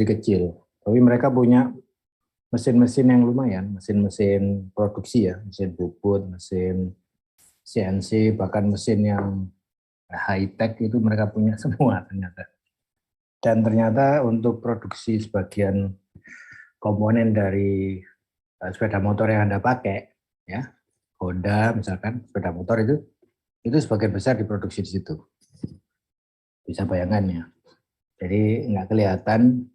kecil. Tapi mereka punya mesin-mesin yang lumayan, mesin-mesin produksi ya, mesin bubut, mesin CNC, bahkan mesin yang high-tech itu mereka punya semua ternyata. Dan ternyata untuk produksi sebagian komponen dari sepeda motor yang Anda pakai, ya, Honda misalkan, sepeda motor itu sebagian besar diproduksi di situ. Bisa bayangkan ya. Jadi nggak kelihatan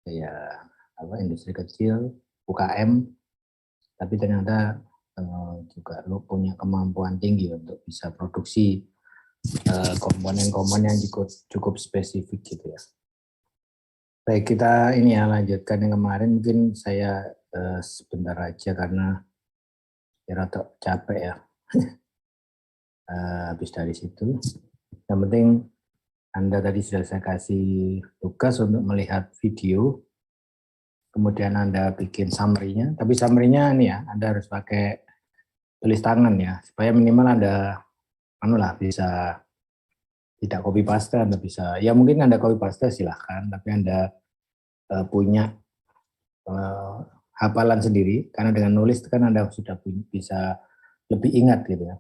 ya industri kecil, UKM, tapi ternyata juga lo punya kemampuan tinggi untuk bisa produksi komponen-komponen yang cukup spesifik gitu ya. Baik, kita ini ya lanjutkan yang kemarin. Mungkin saya sebentar aja karena ya rada capek ya. Habis dari situ. Yang penting Anda tadi sudah saya kasih tugas untuk melihat video. Kemudian Anda bikin summary-nya. Tapi summary-nya ini ya, Anda harus pakai tulis tangan ya, supaya minimal Anda bisa tidak copy paste, Anda bisa, ya mungkin Anda copy paste silahkan, tapi Anda punya hafalan sendiri, karena dengan nulis kan Anda sudah bisa lebih ingat gitu ya.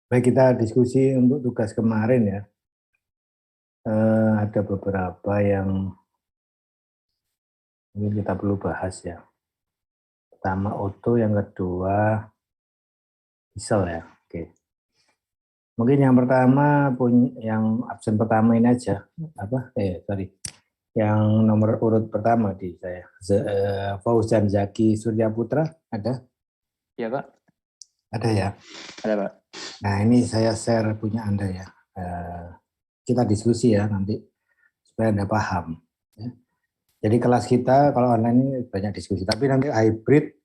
Baik, kita diskusi untuk tugas kemarin ya. Ada beberapa yang mungkin kita perlu bahas ya. Pertama Otto, yang kedua Diesel ya. Oke. Mungkin yang pertama yang absen pertama ini aja. Yang nomor urut pertama di saya. Fauzan Zaki Surya Putra ada? Iya, Pak. Ada ya? Ada, Pak. Nah, ini saya share punya Anda ya. Kita diskusi ya nanti supaya Anda paham. Ya. Jadi kelas kita kalau online ini banyak diskusi, tapi nanti hybrid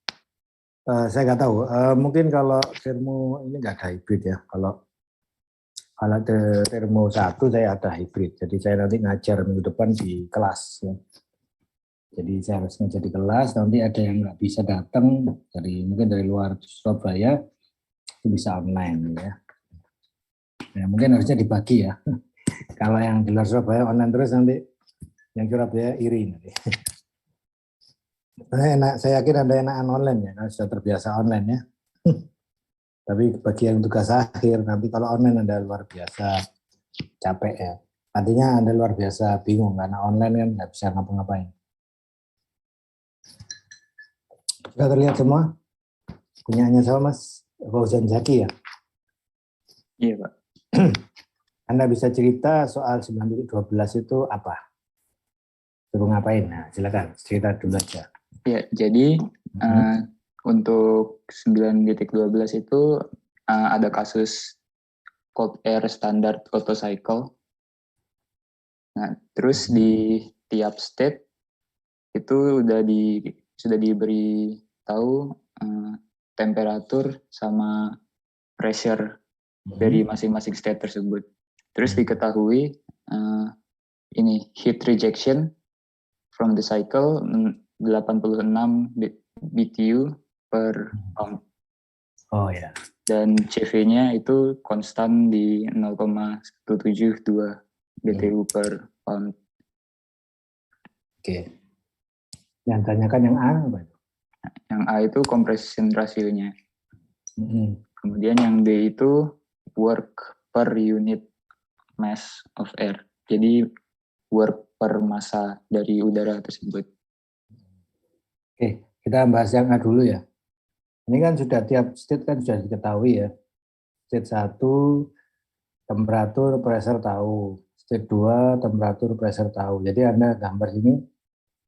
saya nggak tahu. Mungkin kalau termo ini nggak ada hybrid ya. Kalau termo 1 saya ada hybrid. Jadi saya nanti ngajar minggu depan di kelas. Ya. Jadi saya harus ngajar di kelas. Nanti ada yang nggak bisa datang mungkin dari luar Surabaya itu bisa online ya. Ya mungkin harusnya dibagi ya. Kalau yang di luar Surabaya online terus nanti yang Surabaya iri nanti. Saya yakin Anda enakan online ya, karena sudah terbiasa online ya. Tapi bagi yang tugas akhir, nanti kalau online Anda luar biasa capek ya. Artinya Anda luar biasa bingung, karena online kan nggak bisa ngapa-ngapain. Sudah terlihat semua? Punyanya sama Mas Fauzan Zaki ya? Iya, Pak. Anda bisa cerita soal 9.12 itu apa? Suruh ngapain? Nah, silakan cerita dulu aja. Ya, jadi untuk 9.12 itu ada kasus cold air standard auto cycle. Nah, terus di tiap state itu sudah diberi tahu temperatur sama pressure dari masing-masing state tersebut. Terus diketahui ini heat rejection from the cycle 86 BTU per pound. Oh ya. Dan CV-nya itu konstan di 0,172 BTU per pound. Oke. Yang tanyakan yang A apa? Yang A itu compression ratio-nya. Kemudian yang D itu work per unit mass of air. Jadi work per massa dari udara tersebut. Oke, kita bahas yang A dulu ya. Ini kan sudah tiap state kan sudah diketahui ya. State 1 temperatur pressure tahu. State 2 temperatur pressure tahu. Jadi Anda gambar sini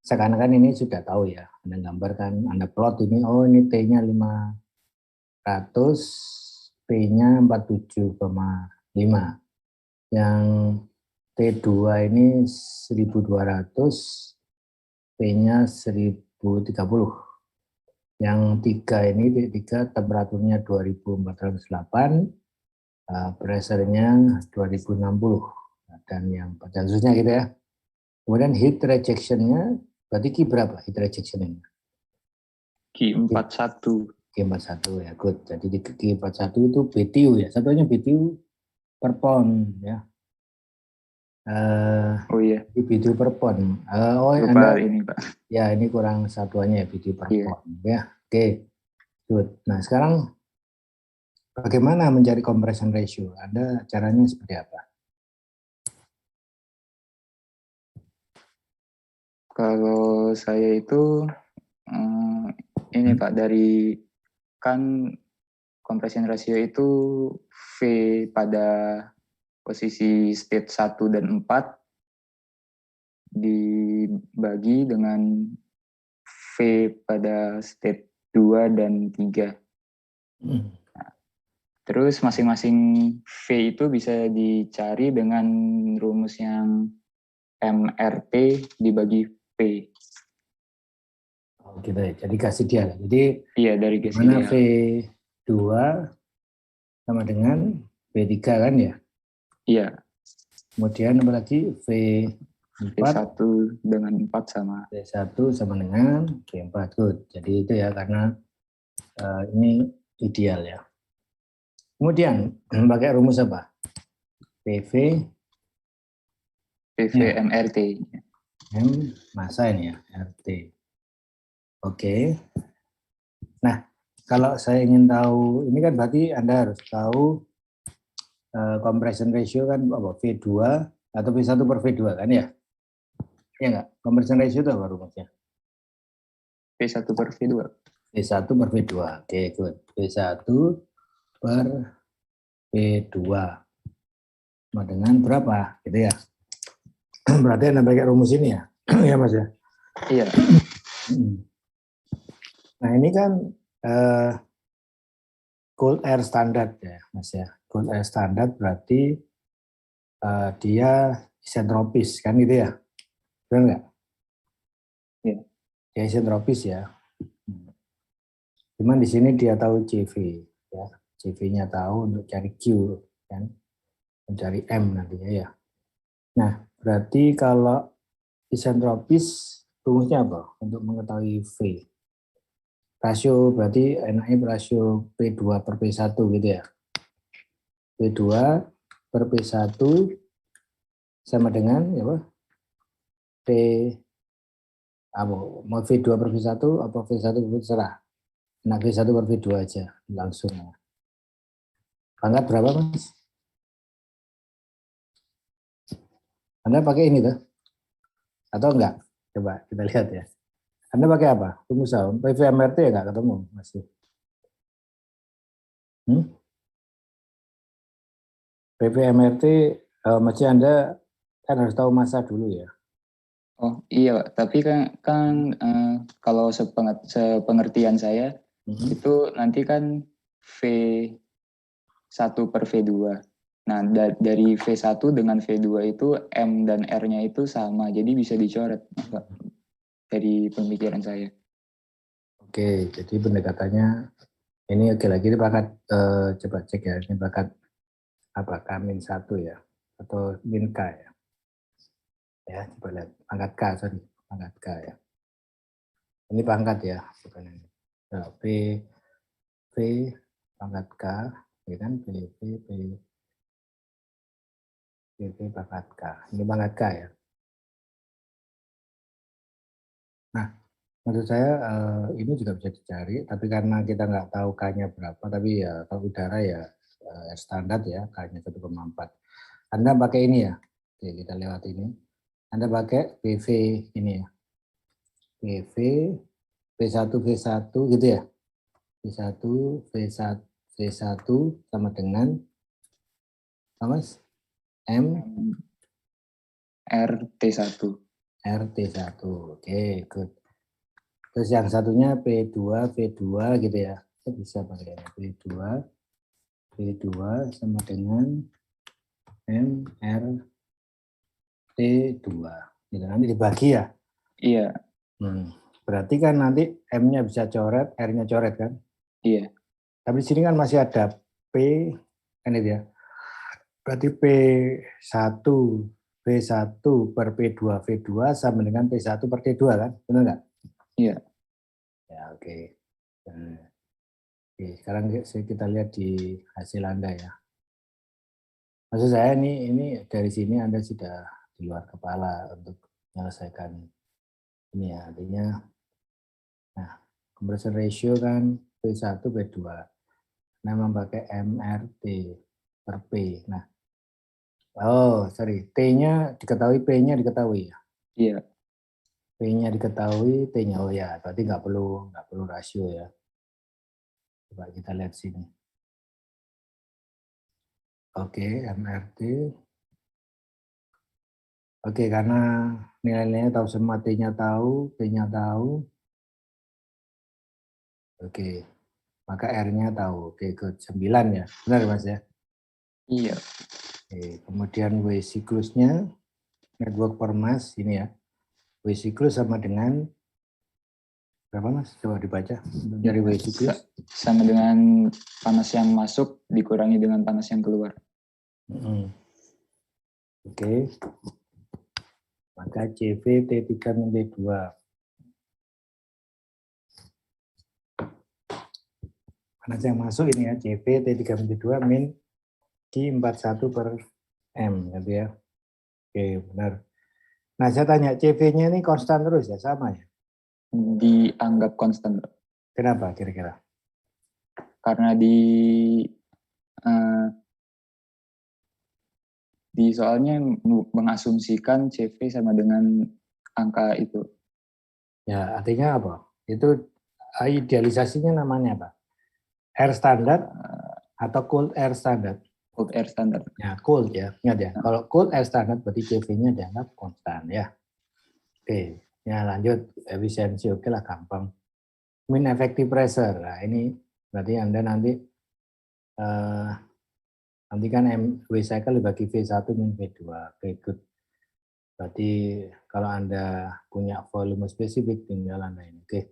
seakan-akan ini sudah tahu ya. Anda gambarkan, Anda plot ini, oh ini T-nya 500, P-nya 47,5. Yang T2 ini 1200, P-nya 1030. Yang 3 ini, T3 temperaturnya 2408, pressure-nya 2060. Dan yang seterusnya gitu ya. Kemudian heat rejection-nya, berarti Q berapa heat rejection-nya? Q41. Q41 ya, good. Jadi di Q41 itu BTU ya, satunya BTU per pound ya. Oh iya, BTU per pon. lupa Anda, ini Pak. ya ini kurang satuannya ya, BTU per Iya. pon. Ya, oke. Good. Nah, sekarang bagaimana mencari compression ratio? Anda caranya seperti apa? Kalau saya itu ini Pak, dari kan compression ratio itu V pada posisi state 1 dan 4 dibagi dengan V pada state 2 dan 3. Terus masing-masing V itu bisa dicari dengan rumus yang MRT dibagi P. Oh, gitu ya. Jadi kasih dia. Jadi Iya, dari mana Gesidia. V2 sama dengan V3 kan ya? Iya, Kemudian apa lagi? V4, V1 dengan 4 sama. V1 sama dengan V4. Good. Jadi itu ya, karena ini ideal ya. Kemudian pakai rumus apa? PV PV ya, MRT. M massa ini ya, RT. Oke. Nah, kalau saya ingin tahu, ini kan berarti Anda harus tahu compression ratio kan apa, V2 atau V1 per V2 kan ya? Iya nggak? Compression ratio itu apa rumusnya? V1 per V2. V1 per V2. Oke, good. V1 per V2 sama dengan berapa? Gitu ya. Berarti Anda pakai rumus ini ya? Ya Mas ya? Iya. Nah ini kan cold air standard ya Mas ya. Cold air standard berarti dia isentropis kan gitu ya? Benar nggak? Iya. Dia isentropis ya. Cuman di sini dia tahu CV ya. CV-nya tahu untuk cari Q kan, mencari M nantinya ya. Nah, berarti kalau isentropis rumusnya apa untuk mengetahui V? Rasio berarti enaknya rasio P2 per P1 gitu ya. P2 per P1 sama dengan ya apa? P apa? Mau V2 per V1 apa V1 per terserah. Nah, V1 per V2 aja langsung. Pangkat berapa, Mas? Anda pakai ini tuh? Atau enggak? Coba kita lihat ya. Anda pakai apa? Rumus apa? PVMRT ya enggak ketemu masih. PVMRT masih Anda kan harus tahu masa dulu ya. Oh iya, Pak. Tapi kan kalau sepengertian saya itu nanti kan V1 per V2. Nah, dari V1 dengan V2 itu M dan R-nya itu sama, jadi bisa dicoret, Pak, dari pemikiran saya. Oke, jadi pendekatannya ini lagi ini pangkat coba cek ya, ini pangkat apa K-1 ya atau min K ya. Ya, coba lihat pangkat K, sorry, pangkat K ya. Ini pangkat ya, bukan ini. Nah, V pangkat K, ya kan, V pangkat K. Ini pangkat K ya. Nah, menurut saya ini juga bisa dicari, tapi karena kita nggak tahu K-nya berapa, tapi ya kalau udara ya standar ya, K-nya 1,4. Anda pakai ini ya, oke kita lewat ini. Anda pakai PV ini ya, PV, V1, V1 gitu ya. V1, V1, V1 sama dengan, apa Mas? M, RT1. RT1, oke good. Terus yang satunya P2, V2 gitu ya. Saya bisa pakai P2, V2 sama dengan MRT2. Gitu, nanti dibagi ya. Iya. Berarti kan nanti M-nya bisa coret, R-nya coret kan? Iya. Tapi di sini kan masih ada P, kan itu ya. Berarti P1, V1 per P2, V2 sama dengan P1 per T2 kan? Benar nggak? Iya. Ya, oke. Nah, oke, sekarang kita lihat di hasil Anda ya. Maksud saya ini dari sini Anda sudah di luar kepala untuk menyelesaikan ini ya, artinya nah compression ratio kan P1 P2 nah memakai MRT per P. Nah T-nya diketahui, P-nya diketahui ya. Iya. P-nya diketahui, T-nya ya berarti nggak perlu rasio ya. Coba kita lihat sini. Oke, MRT. Oke, karena nilai-nilainya tahu semua, T-nya tahu, P-nya tahu. Oke, maka R-nya tahu. Oke, ke 9 ya. Benar Mas ya? Iya. Oke, kemudian W siklusnya, network per mass, ini ya. W siklus sama dengan, berapa Mas? Coba dibaca. Dari W siklus. Sama dengan panas yang masuk dikurangi dengan panas yang keluar. Oke. Maka CV T3 min T2. Panas yang masuk ini ya, CV T3 min T2 min Q41 per M, gitu ya. Oke, benar. Nah, saya tanya, CV-nya ini konstan terus ya, sama ya? Dianggap konstan. Kenapa kira-kira? Karena di soalnya mengasumsikan CV sama dengan angka itu. Ya, artinya apa? Itu idealisasinya namanya apa? Air standard atau cold air standard? Cold air standard. Ya, cold ya. Ingat ya, kalau cold air standard berarti CV-nya dianggap konstan ya. Oke, ya lanjut. Efisiensi, oke lah, gampang. Min effective pressure. Nah, ini berarti Anda nanti kan W cycle dibagi V1 min V2. Oke, good. Berarti kalau Anda punya volume spesifik, tinggal Anda ini. Oke.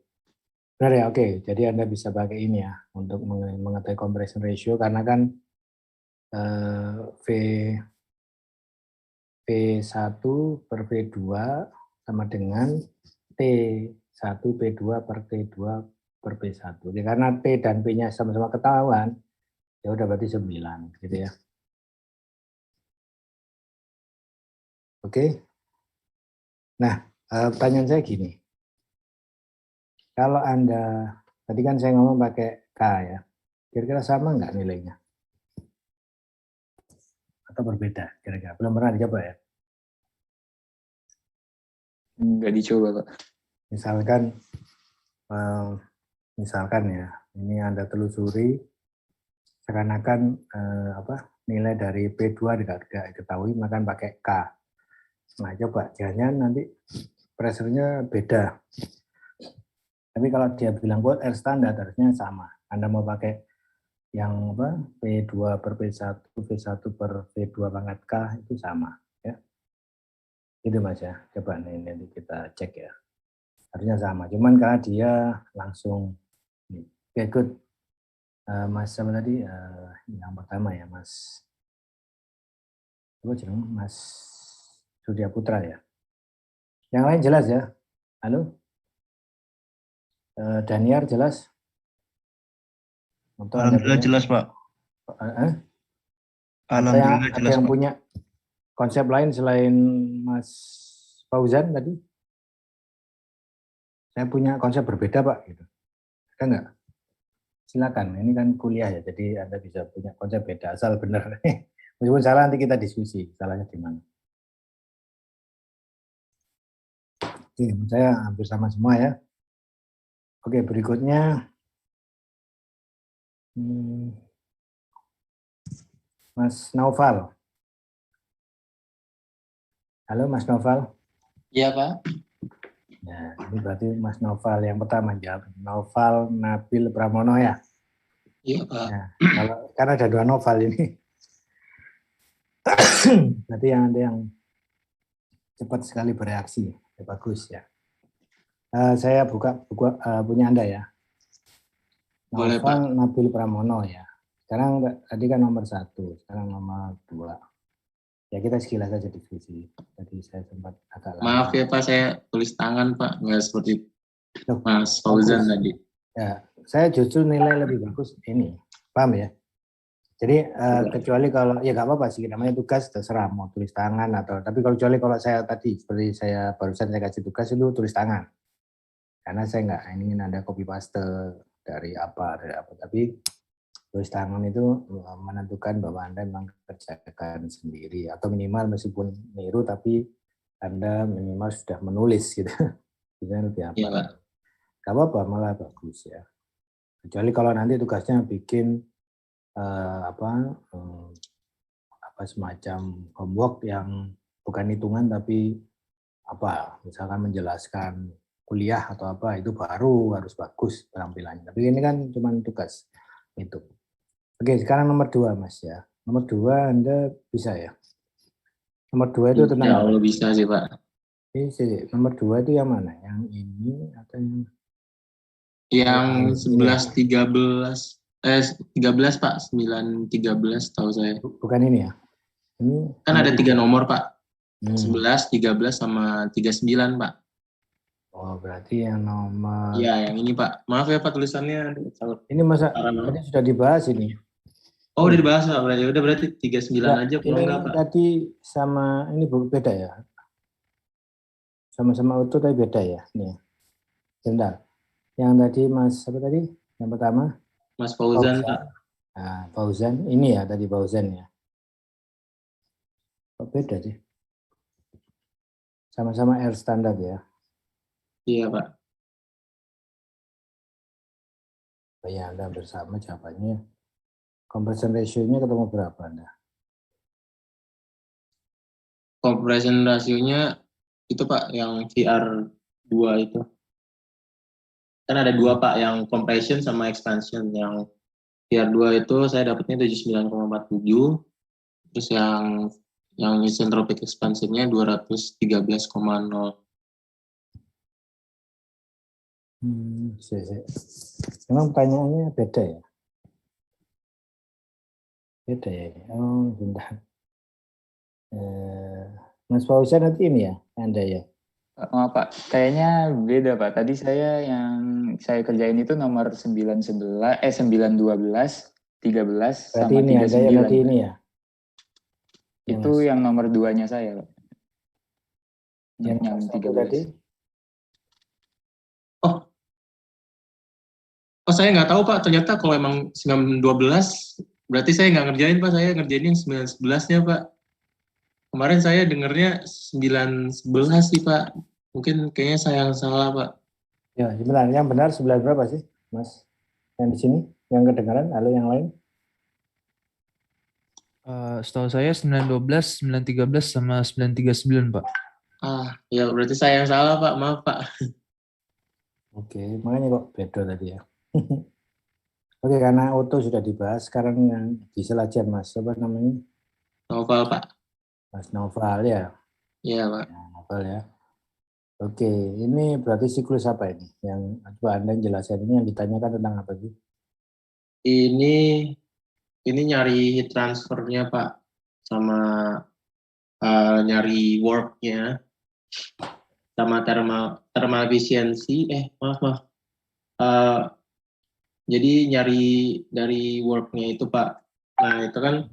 Benar ya, oke. Jadi Anda bisa pakai ini ya, untuk mengetahui compression ratio, karena kan V1 per V2 sama dengan T1 P2 per T2 per P1. Jadi karena T dan P-nya sama-sama ketahuan, ya udah berarti 9, gitu ya. Oke. Nah, pertanyaan saya gini. Kalau Anda, tadi kan saya ngomong pakai K ya, kira-kira sama nggak nilainya? Atau berbeda kira-kira? Belum pernah dicoba ya? Nggak dicoba, Pak. Misalkan ya, ini Anda telusuri, seakan-akan nilai dari P2 tidak diketahui, maka pakai K. Nah, coba, jangan nanti pressure-nya beda. Tapi kalau dia bilang buat air standar, harusnya sama. Anda mau pakai yang P2 per P1, V1 per V2 pangkat K, itu sama. Ya. Itu Mas ya, coba nanti kita cek ya. Harusnya sama, cuman karena dia langsung, oke, good. Mas sama tadi, yang pertama ya, Mas Surya Putra ya. Yang lain jelas ya? Halo? Daniar jelas? Alhamdulillah jelas, Pak. Alhamdulillah jelas, ada yang Pak. Punya konsep lain selain Mas Fauzan tadi? Saya punya konsep berbeda, Pak. Gitu. Ada nggak? Silakan, ini kan kuliah ya, jadi Anda bisa punya konsep beda, asal benar. Meskipun salah nanti kita diskusi, salahnya di mana. Oke, saya hampir sama semua ya. Oke, berikutnya Mas Naufal. Halo Mas Naufal. Iya Pak. Nah, ini berarti Mas Naufal yang pertama jawab. Naufal Nabil Pramono ya. Iya Pak. Nah, karena ada dua Naufal ini. Berarti yang ada yang cepat sekali bereaksi, ya, bagus ya. Saya buka punya Anda ya. Boleh, Naufal Pak. Nabil Pramono ya. Sekarang tadi kan nomor 1, sekarang nomor 2. Ya kita sekilas saja diskusi. Tadi saya sempat agak lama. Maaf ya Pak, saya tulis tangan Pak, nggak seperti Mas Fauzan tadi. Ya, saya justru nilai lebih bagus ini, paham ya? Jadi kecuali kalau ya nggak apa-apa sih, namanya tugas terserah mau tulis tangan atau, tapi kecuali kalau saya tadi seperti saya barusan saya kasih tugas itu tulis tangan, karena saya nggak ingin ada copy paste dari apa, tapi tulis tangan itu menentukan bahwa Anda memang kerjakan sendiri atau minimal meskipun niru tapi Anda minimal sudah menulis gitu. Itu lebih apa? Iya, Pak. Gak apa-apa, malah bagus ya. Kecuali kalau nanti tugasnya bikin apa semacam homework yang bukan hitungan tapi apa, misalkan menjelaskan kuliah atau apa, itu baru harus bagus penampilannya. Tapi ini kan cuma tugas itu. Oke, sekarang nomor 2 Mas ya. Nomor 2 Anda bisa ya. Nomor 2 itu tentang Ya apa? Allah bisa sih, Pak. Ini nomor 2 itu yang mana? Yang ini atau Yang ini ya? 13 Pak, 9-13 tahu saya. Bukan ini ya? Ini Kan ada 3 nomor Pak, 11, 13 sama 39 Pak. Oh, berarti yang nomor... Iya, yang ini Pak. Maaf ya Pak tulisannya. Ini masa tadi sudah dibahas ini. Oh, udah dibahas Pak. Udah berarti 39 aja kalau ini enggak Pak. Tadi sama ini beda ya. Sama-sama auto tapi beda ya. Nih. Bentar. Yang tadi Mas apa tadi? Yang pertama? Mas Fauzan Pak. Nah, Fauzan ini ya tadi Fauzan ya. Kok beda sih? Sama-sama R standar ya. Iya Pak. Oh ya, Anda bersama jawabannya. Compression ratio-nya ketemu berapa Anda? Compression rasionya itu Pak yang VR2 itu. Kan ada 2 Pak, yang compression sama expansion. Yang VR2 itu saya dapatnya 79,47. Terus yang isentropic expansionnya 213,0. Memang pertanyaannya beda ya? Beda ya ini. Oh, bentar. Mas Fauzan nanti ini ya, Anda ya? Oh, Pak, kayaknya beda Pak. Tadi yang saya kerjain itu nomor 912, 912, 13 Berarti sama ini 39. Anda ya, berarti ini ya? Itu Mas. yang nomor 2-nya saya Pak. Yang 13. Tadi? Oh saya nggak tahu Pak, ternyata kalau emang 912 berarti saya nggak ngerjain Pak, saya ngerjain yang 911-nya Pak. Kemarin saya dengernya 911 sih Pak, mungkin kayaknya saya yang salah Pak. Ya, sebenarnya yang benar 9 berapa sih, Mas? Yang di sini, yang kedengaran, halo yang lain? Setahu saya 912, 913 sama 939 Pak. Ya berarti saya yang salah Pak, maaf Pak. Oke, makanya kok beda tadi ya. Oke, karena auto sudah dibahas, sekarang yang diesel aja Mas, apa namanya? Novel Pak. Mas Noval ya? Iya Pak. Ya, Noval ya. Oke, ini berarti siklus apa ini? Yang coba Anda jelaskan, ini yang ditanyakan tentang apa sih? Ini nyari heat transfernya Pak, sama nyari warp-nya, sama thermal efficiency. Maaf. Jadi nyari dari warp-nya itu Pak. Nah itu kan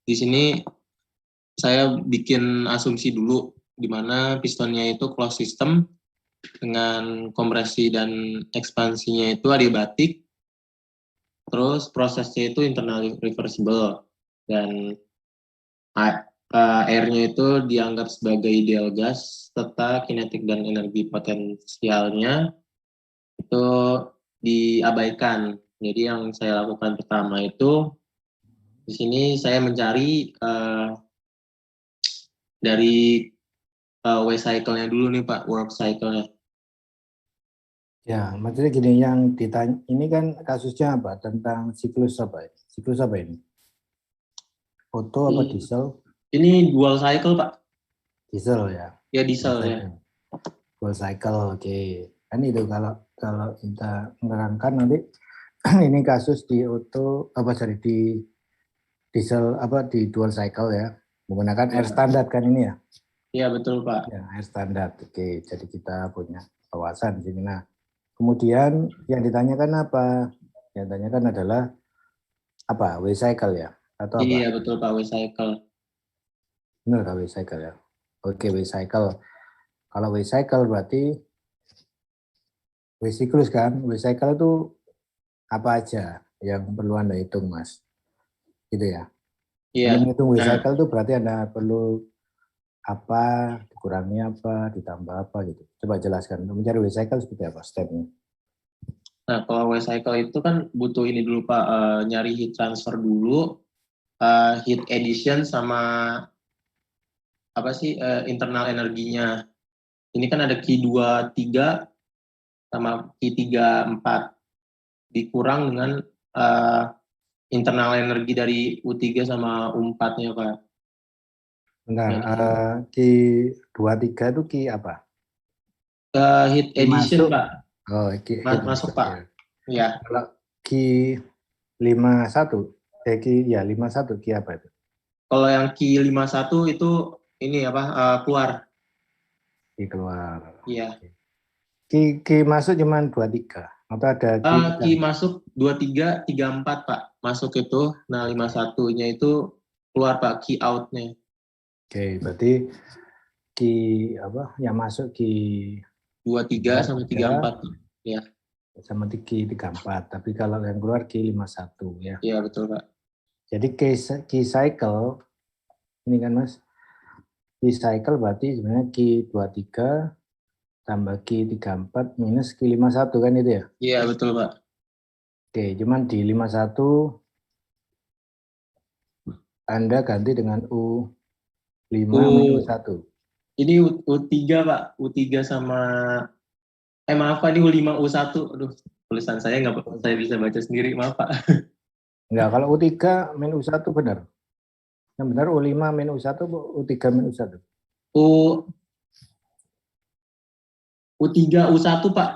di sini saya bikin asumsi dulu di mana pistonnya itu closed system dengan kompresi dan ekspansinya itu adiabatik. Terus prosesnya itu internal reversible dan airnya itu dianggap sebagai ideal gas serta kinetik dan energi potensialnya itu diabaikan. Jadi yang saya lakukan pertama itu di sini saya mencari dari W cycle-nya dulu nih Pak, work cycle-nya. Ya, maksudnya gini, yang ditanya ini kan kasusnya apa? Tentang siklus apa? Siklus apa ini? Auto apa diesel? Ini dual cycle Pak. Diesel ya. Ya diesel ya. Dual cycle, oke. Kan itu kalau kita menerangkan nanti ini kasus di auto di diesel di dual cycle ya, menggunakan air standar kan ini ya? Iya betul Pak. Ya, air standar. Oke, jadi kita punya kawasan di sini. Nah, kemudian yang ditanyakan apa? Yang ditanyakan adalah apa? W-cycle ya? Atau apa? Iya betul Pak, W-cycle. Benar nggak W-cycle ya? Oke, W-cycle. Kalau W-cycle berarti W-siklus kan? W-cycle itu apa aja yang perlu Anda hitung, Mas? Gitu ya. Anda Iya. menghitung Nah, W-cycle itu berarti Anda perlu apa, dikurangi apa, ditambah apa gitu. Coba jelaskan. Untuk mencari W-cycle seperti apa stepnya? nah, kalau W-cycle itu kan butuh ini dulu Pak, nyari heat transfer dulu, heat addition sama apa sih internal energinya. Ini kan ada Q23 sama Q34 dikurang dengan internal energi dari U3 sama U4-nya Pak. Bentar, Nah, Ki 23 itu Ki apa? heat Ki addition masuk. Pak, Oh, Ki hit masuk masuk Pak. ya. Ya, Kalau Ki 51, Ki ya 51 Ki apa itu? kalau yang Q51 itu ini apa keluar. Ki keluar. Iya. Ki masuk cuma 23 atau ada Ki Ki masuk 23, 34 Pak. Masuk itu. Nah, 51-nya itu keluar Pak, Ki out-nya. Oke, berarti Ki apa? Yang masuk Ki 23 sama 34. Ya, sama Ki 34. Tapi kalau yang keluar Ki 51 ya. iya betul Pak. Jadi Ki cycle ini kan Mas. Ki cycle berarti sebenarnya Ki 23 tambah Ki 34 minus Ki 51 kan itu ya? Iya betul Pak. Oke, cuman di 51 Anda ganti dengan U5 minus 1. Ini U3 Pak. U3 sama maaf Pak, ini U5 U1. Aduh, tulisan saya nggak saya bisa baca sendiri, maaf Pak. Enggak, kalau U3 min U1 benar. Yang benar U5 min U1, U3 min U1. U U3 U1 Pak.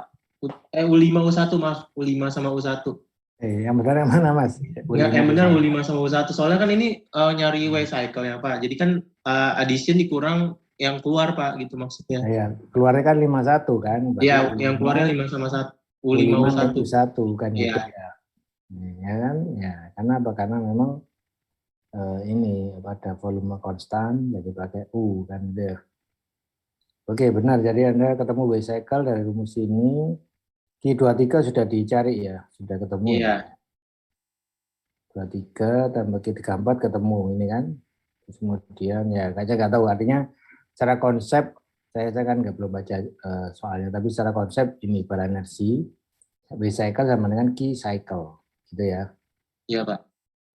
U5 U1 maaf, U5 sama U1. Yang benar yang mana Mas? Enggak, yang U5 benar U1. U5 sama U1. Soalnya kan ini nyari Y-cycle ya Pak. Jadi kan addition dikurang yang keluar Pak, gitu maksudnya. Ya, keluarnya kan 51 kan? Berarti Iya, U5, yang keluarnya 5 sama 1. U5 U5 min U1. U1 kan Iya. gitu ya. Ya kan? Ya, karena apa? Karena memang ini pada volume konstan jadi pakai U kan gitu. Oke, benar. Jadi Anda ketemu W-cycle dari rumus ini. Q23 sudah dicari ya, sudah ketemu ya. Iya. 23 tambah Q34 ketemu ini kan. Terus kemudian ya saya nggak tahu artinya secara konsep saya kan nggak belum baca soalnya, tapi secara konsep ini beranergi W-cycle sama dengan Q-cycle gitu ya. Iya Pak.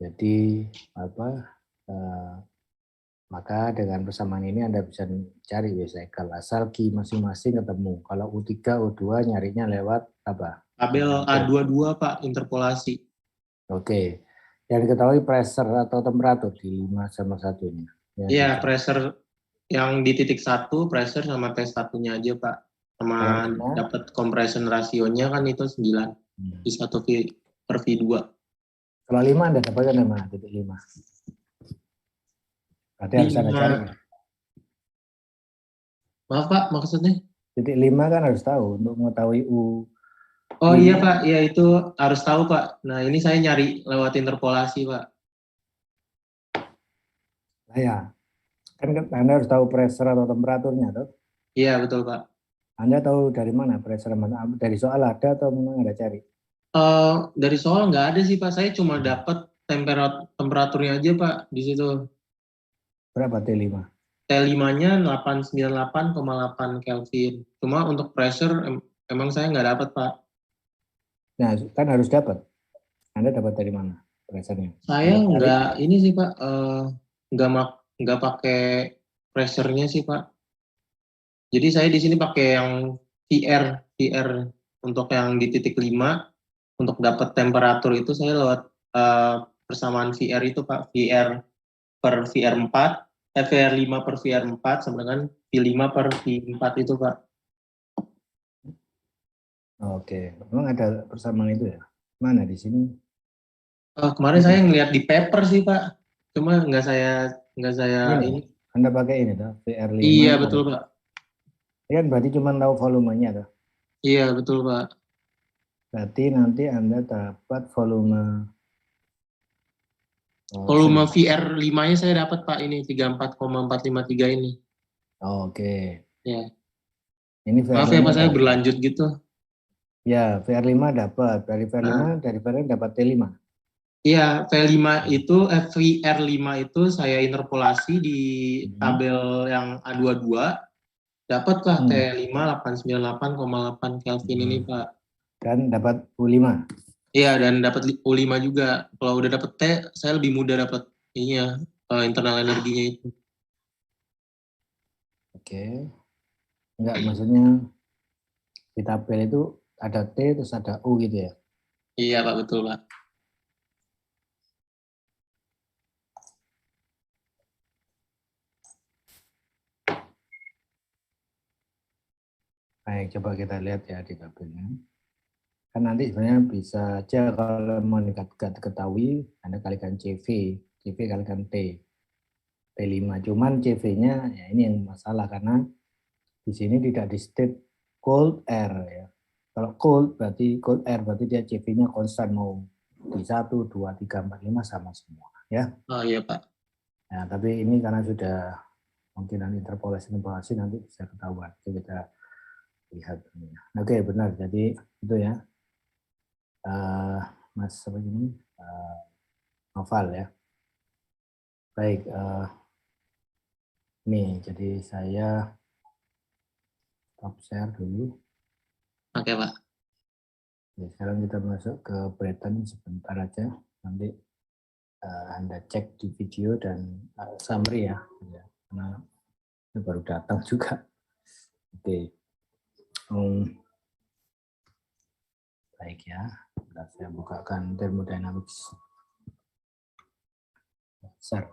Jadi apa? Maka dengan persamaan ini Anda bisa cari W-cycle asal Q masing-masing ketemu. Kalau U3, U2 nyarinya lewat apa? Tabel A22 Pak, interpolasi. Oke. Yang diketahui pressure atau temperatur di 5 sama 1 ini. Iya, pressure yang di titik 1, pressure sama T1-nya aja Pak. Sama dapat compression rasionya kan itu 9. Di 1 per V2. Kalau 5 Anda dapatkan dari mana? Titik 5. Berarti harus Anda cari. Maaf Pak, maksudnya? Titik 5 kan harus tahu untuk mengetahui U. Oh iya Pak, ya itu harus tahu Pak. Nah ini saya nyari lewat interpolasi Pak. Nah ya, kan Anda harus tahu pressure atau temperaturnya, toh? Iya betul Pak. Anda tahu dari mana pressure mana? Dari soal ada atau memang Anda cari? Dari soal nggak ada sih Pak, saya cuma dapat temperaturnya aja Pak di situ. Berapa T5? T5-nya 898,8 Kelvin. Cuma untuk pressure emang saya nggak dapat Pak. Nah, kan harus dapat. Anda dapat dari mana pressure-nya? Saya nggak ini sih Pak, nggak pakai pressure-nya sih Pak. Jadi saya di sini pakai yang VR untuk yang di titik 5. Untuk dapat temperatur itu saya lewat persamaan VR itu Pak, VR per VR4, VR5 per VR4 sama dengan V5 per V4 itu Pak. Oke, memang ada persamaan itu ya? Mana di sini? Kemarin saya ngeliat di paper sih Pak, cuma nggak saya ini. Anda pakai ini tuh VR5. Iya betul Pak. Ya berarti cuma tahu volumenya tuh. Iya betul Pak. Berarti nanti Anda dapat volume Volume VR5-nya saya dapat Pak ini 34,453 ini. Oke. Ya. Ini Maaf ya Pak, saya berlanjut gitu. Ya, VR5 dapat. Dari VR5 dapat T5. Iya, VR5 itu saya interpolasi di tabel yang A22. Dapatkah T5 898,8 Kelvin ini Pak? Dan dapat U5. Iya, dan dapat U5 juga. Kalau udah dapat T, saya lebih mudah dapat ininya, internal energinya itu. Oke. Enggak, maksudnya di tabel itu ada T terus ada U gitu ya? Iya Pak, betul Pak. Baik, coba kita lihat ya di tabelnya. Kan nanti sebenarnya bisa aja kalau mau diketahui, Anda kalikan CV, CV kalikan T, T5. Cuman CV-nya ya ini yang masalah karena di sini tidak di state cold air ya. Kalau cold air berarti dia CV-nya konstan mau di 1, 2, 3, 4, 5 sama semua ya. Oh iya Pak. Nah, tapi ini karena sudah mungkin nanti interpolasi nanti bisa ketahuan. Jadi kita lihat. Oke, benar. Jadi itu ya. Mas apa ini? Noval ya. Baik, nih jadi saya stop share dulu. Oke Pak. Ya, sekarang kita masuk ke Breton sebentar aja. Nanti Anda cek di video dan summary ya. Karena ini baru datang juga. Oke. Baik ya. Saya bukakan thermodynamics. Besar.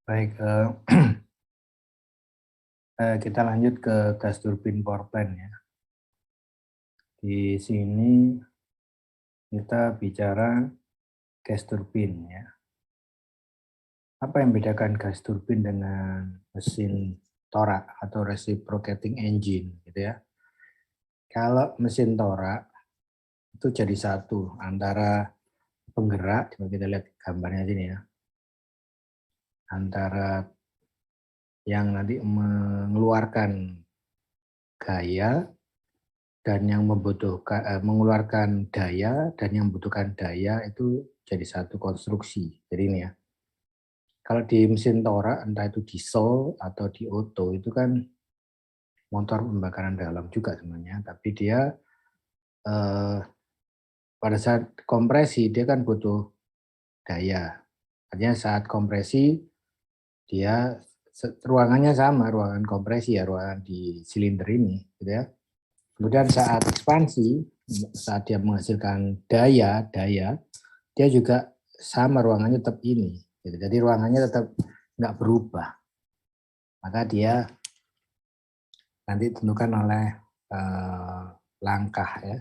Baik, kita lanjut ke gas turbin power plant ya. Di sini kita bicara gas turbin ya. Apa yang membedakan gas turbin dengan mesin torak atau reciprocating engine gitu ya? Kalau mesin torak itu jadi satu antara penggerak, coba kita lihat gambarnya sini ya, antara yang nanti mengeluarkan gaya dan yang membutuhkan mengeluarkan daya dan yang membutuhkan daya itu jadi satu konstruksi. Jadi ini ya. Kalau di mesin torak entah itu diesel atau di Otto itu kan motor pembakaran dalam juga sebenarnya, tapi dia pada saat kompresi dia kan butuh daya. Artinya saat kompresi dia ruangannya sama, ruangan kompresi ya, ruangan di silinder ini gitu ya. Kemudian saat ekspansi, saat dia menghasilkan daya, dia juga sama ruangannya tetap ini. Gitu. Jadi ruangannya tetap nggak berubah. Maka dia nanti ditentukan oleh langkah ya.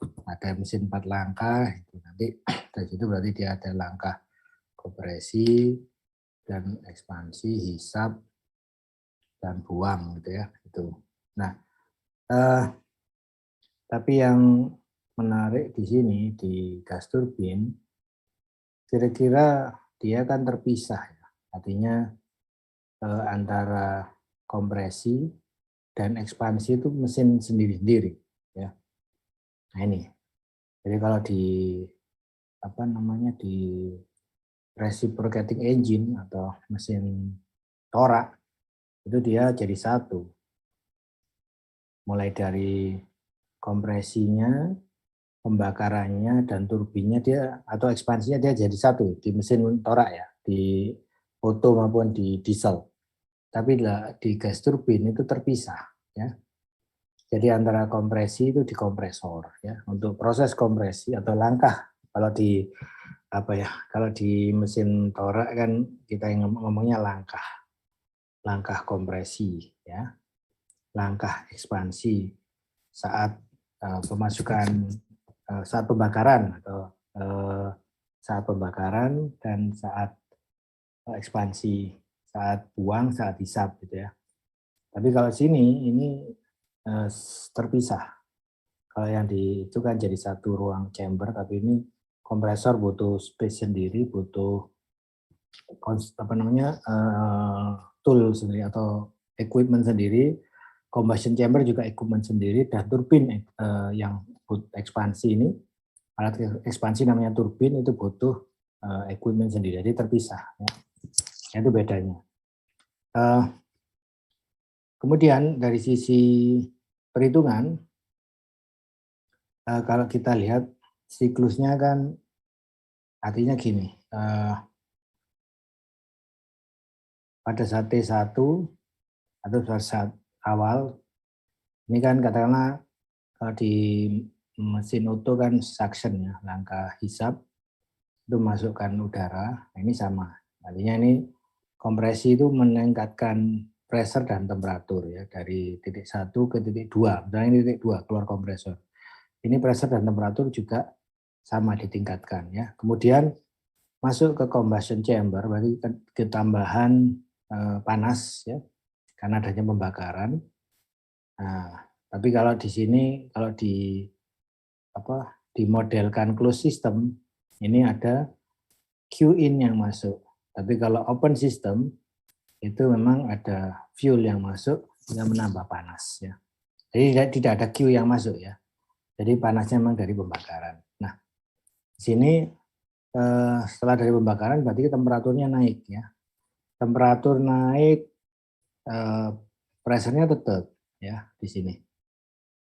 Ada mesin 4 langkah, itu nanti dari situ berarti dia ada langkah kompresi dan ekspansi, hisap dan buang gitu ya. Itu. Nah, tapi yang menarik di sini di gas turbin, kira-kira dia kan terpisah ya. Artinya antara kompresi dan ekspansi itu mesin sendiri-sendiri ya. Nah ini. Jadi kalau di di reciprocating engine atau mesin torak itu dia jadi satu. Mulai dari kompresinya, pembakarannya dan turbinnya dia atau ekspansinya dia jadi satu di mesin torak ya, di Otto maupun di diesel. Tapi di gas turbin itu terpisah ya. Jadi antara kompresi itu di kompresor ya. Untuk proses kompresi atau langkah kalau di kalau di mesin torak kan kita ngomongnya langkah kompresi ya. Langkah ekspansi saat pemasukan saat pembakaran atau saat pembakaran dan saat ekspansi, saat buang, saat hisap gitu ya. Tapi kalau sini ini terpisah. Kalau yang itu kan jadi satu ruang chamber, tapi ini kompresor butuh space sendiri, butuh tool sendiri atau equipment sendiri. Combustion chamber juga equipment sendiri, dan turbin yang ekspansi ini, alat ekspansi namanya turbin itu butuh equipment sendiri, jadi terpisah. Ya. Itu bedanya. Kemudian dari sisi perhitungan, kalau kita lihat siklusnya kan artinya gini, pada saat T1 atau pada saat awal, ini kan katakanlah kalau di mesin Otto kan suction ya, langkah hisap itu masukkan udara, nah ini sama. Artinya ini kompresi itu meningkatkan pressure dan temperatur ya dari titik 1 ke titik 2. Misalnya ini titik 2 keluar kompresor. Ini pressure dan temperatur juga sama ditingkatkan ya. Kemudian masuk ke combustion chamber berarti ketambahan panas ya karena adanya pembakaran. Nah, tapi kalau di sini kalau dimodelkan closed system ini ada Q-in yang masuk. Tapi kalau open system itu memang ada fuel yang masuk yang menambah panas ya. Jadi tidak ada Q yang masuk ya. Jadi panasnya memang dari pembakaran. Nah, sini setelah dari pembakaran berarti temperaturnya naik ya. Temperatur naik, pressure-nya tetap ya di sini.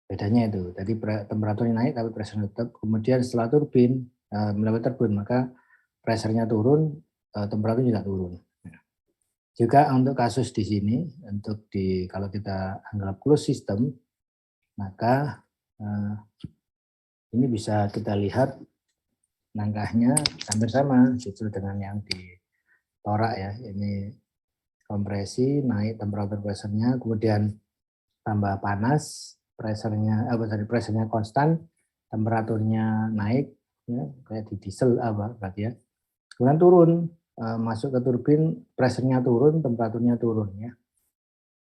Bedanya itu. Jadi temperaturnya naik tapi pressure tetap. Kemudian setelah turbin melewati turbin maka pressure-nya turun, temperatur juga turun. Juga untuk kasus di sini, kalau kita anggap closed system, maka ini bisa kita lihat langkahnya hampir sama justru dengan yang di torak ya. Ini kompresi, naik temperatur pressurnya, kemudian tambah panas, pressurnya konstan, temperaturnya naik, ya, kayak di diesel berarti ya. Kemudian turun, masuk ke turbin, pressurnya turun, temperaturnya turun ya.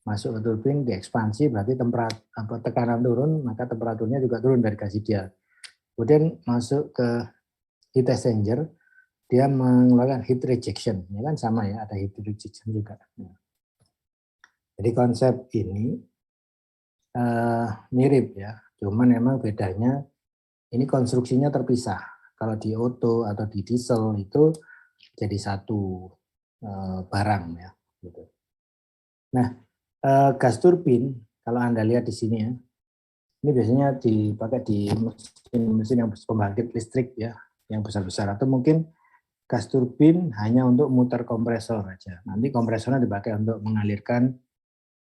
Masuk ke turbin diekspansi, berarti tekanan turun, maka temperaturnya juga turun dari gas ideal. Kemudian masuk ke heat exchanger, dia mengeluarkan heat rejection, ya kan sama ya, ada heat rejection juga. Jadi konsep ini mirip ya, cuman memang bedanya ini konstruksinya terpisah. Kalau di Otto atau di diesel itu jadi satu barang ya. Gitu. Nah, gas turbin kalau Anda lihat di sini ya, ini biasanya dipakai di mesin-mesin yang pembangkit listrik ya, yang besar-besar, atau mungkin gas turbin hanya untuk muter kompresor aja. Nanti kompresornya dipakai untuk mengalirkan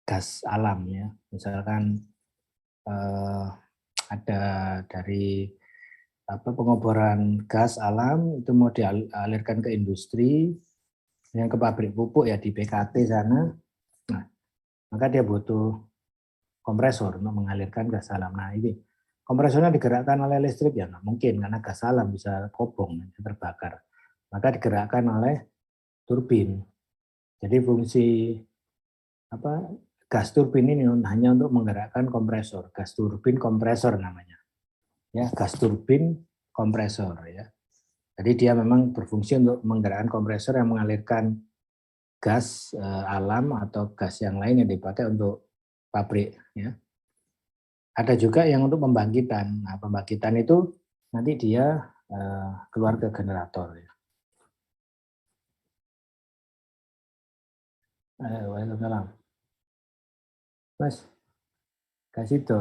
gas alam ya. Misalkan ada dari pengoboran gas alam itu mau dialirkan ke industri, yang ke pabrik pupuk ya di PKT sana. Nah, maka dia butuh kompresor untuk mengalirkan gas alam. Nah ini kompresornya digerakkan oleh listrik ya nggak mungkin karena gas alam bisa kobong, bisa terbakar. Maka digerakkan oleh turbin. Jadi fungsi gas turbin ini hanya untuk menggerakkan kompresor, gas turbin kompresor namanya. Ya, gas turbin kompresor ya. Jadi dia memang berfungsi untuk menggerakkan kompresor yang mengalirkan gas alam atau gas yang lain yang dipakai untuk pabrik ya. Ada juga yang untuk pembangkitan. Nah, pembangkitan itu nanti dia keluar ke generator ya. Waalaikumsalam. Mas, kasih itu.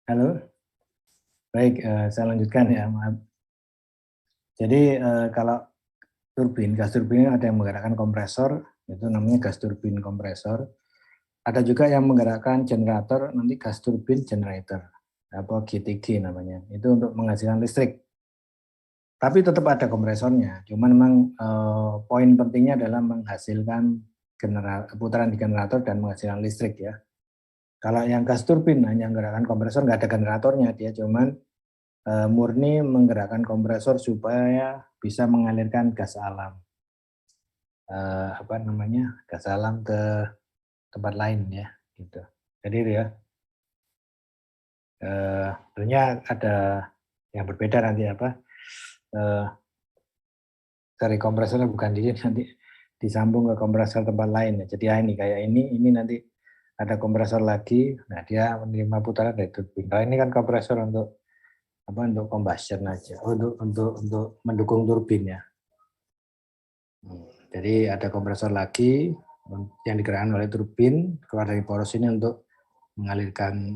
Halo, baik, saya lanjutkan ya, maaf. Jadi kalau gas turbin ada yang menggerakkan kompresor, itu namanya gas turbin kompresor. Ada juga yang menggerakkan generator, nanti gas turbin generator, apa GTG namanya. Itu untuk menghasilkan listrik. Tapi tetap ada kompresornya. Cuman memang poin pentingnya adalah menghasilkan putaran di generator dan menghasilkan listrik ya. Kalau yang gas turbin hanya menggerakkan kompresor, nggak ada generatornya, dia cuman murni menggerakkan kompresor supaya bisa mengalirkan gas alam. Gas alam ke tempat lain ya, gitu. Jadi ya, tentunya ada yang berbeda nanti dari kompresornya bukan di sini, nanti disambung ke kompresor tempat lain ya. Jadi ini kayak ini nanti ada kompresor lagi, nah dia menerima putaran dari turbin. Kalau ini kan kompresor untuk untuk combustion aja, untuk mendukung turbin ya. Jadi ada kompresor lagi yang digerakkan oleh turbin keluar dari poros ini untuk mengalirkan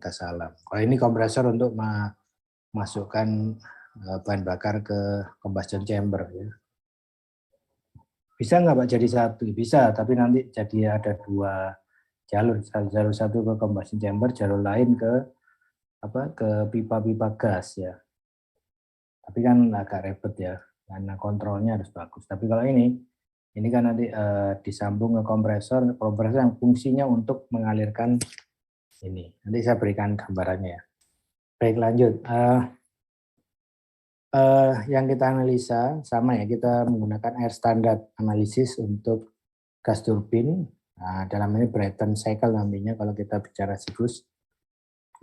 gas alam. Kalau ini kompresor untuk memasukkan bahan bakar ke combustion chamber ya. Bisa nggak Pak jadi satu? Bisa, tapi nanti jadi ada dua jalur satu ke combustion chamber, jalur lain ke pipa-pipa gas ya. Tapi kan agak repot ya, karena kontrolnya harus bagus. Tapi kalau ini Ini kan nanti disambung ke kompresor yang fungsinya untuk mengalirkan ini. Nanti saya berikan gambarannya ya. Baik, lanjut. Yang kita analisa sama ya, kita menggunakan air standard analysis untuk gas turbin. Nah, dalam ini Brayton cycle namanya kalau kita bicara siklus.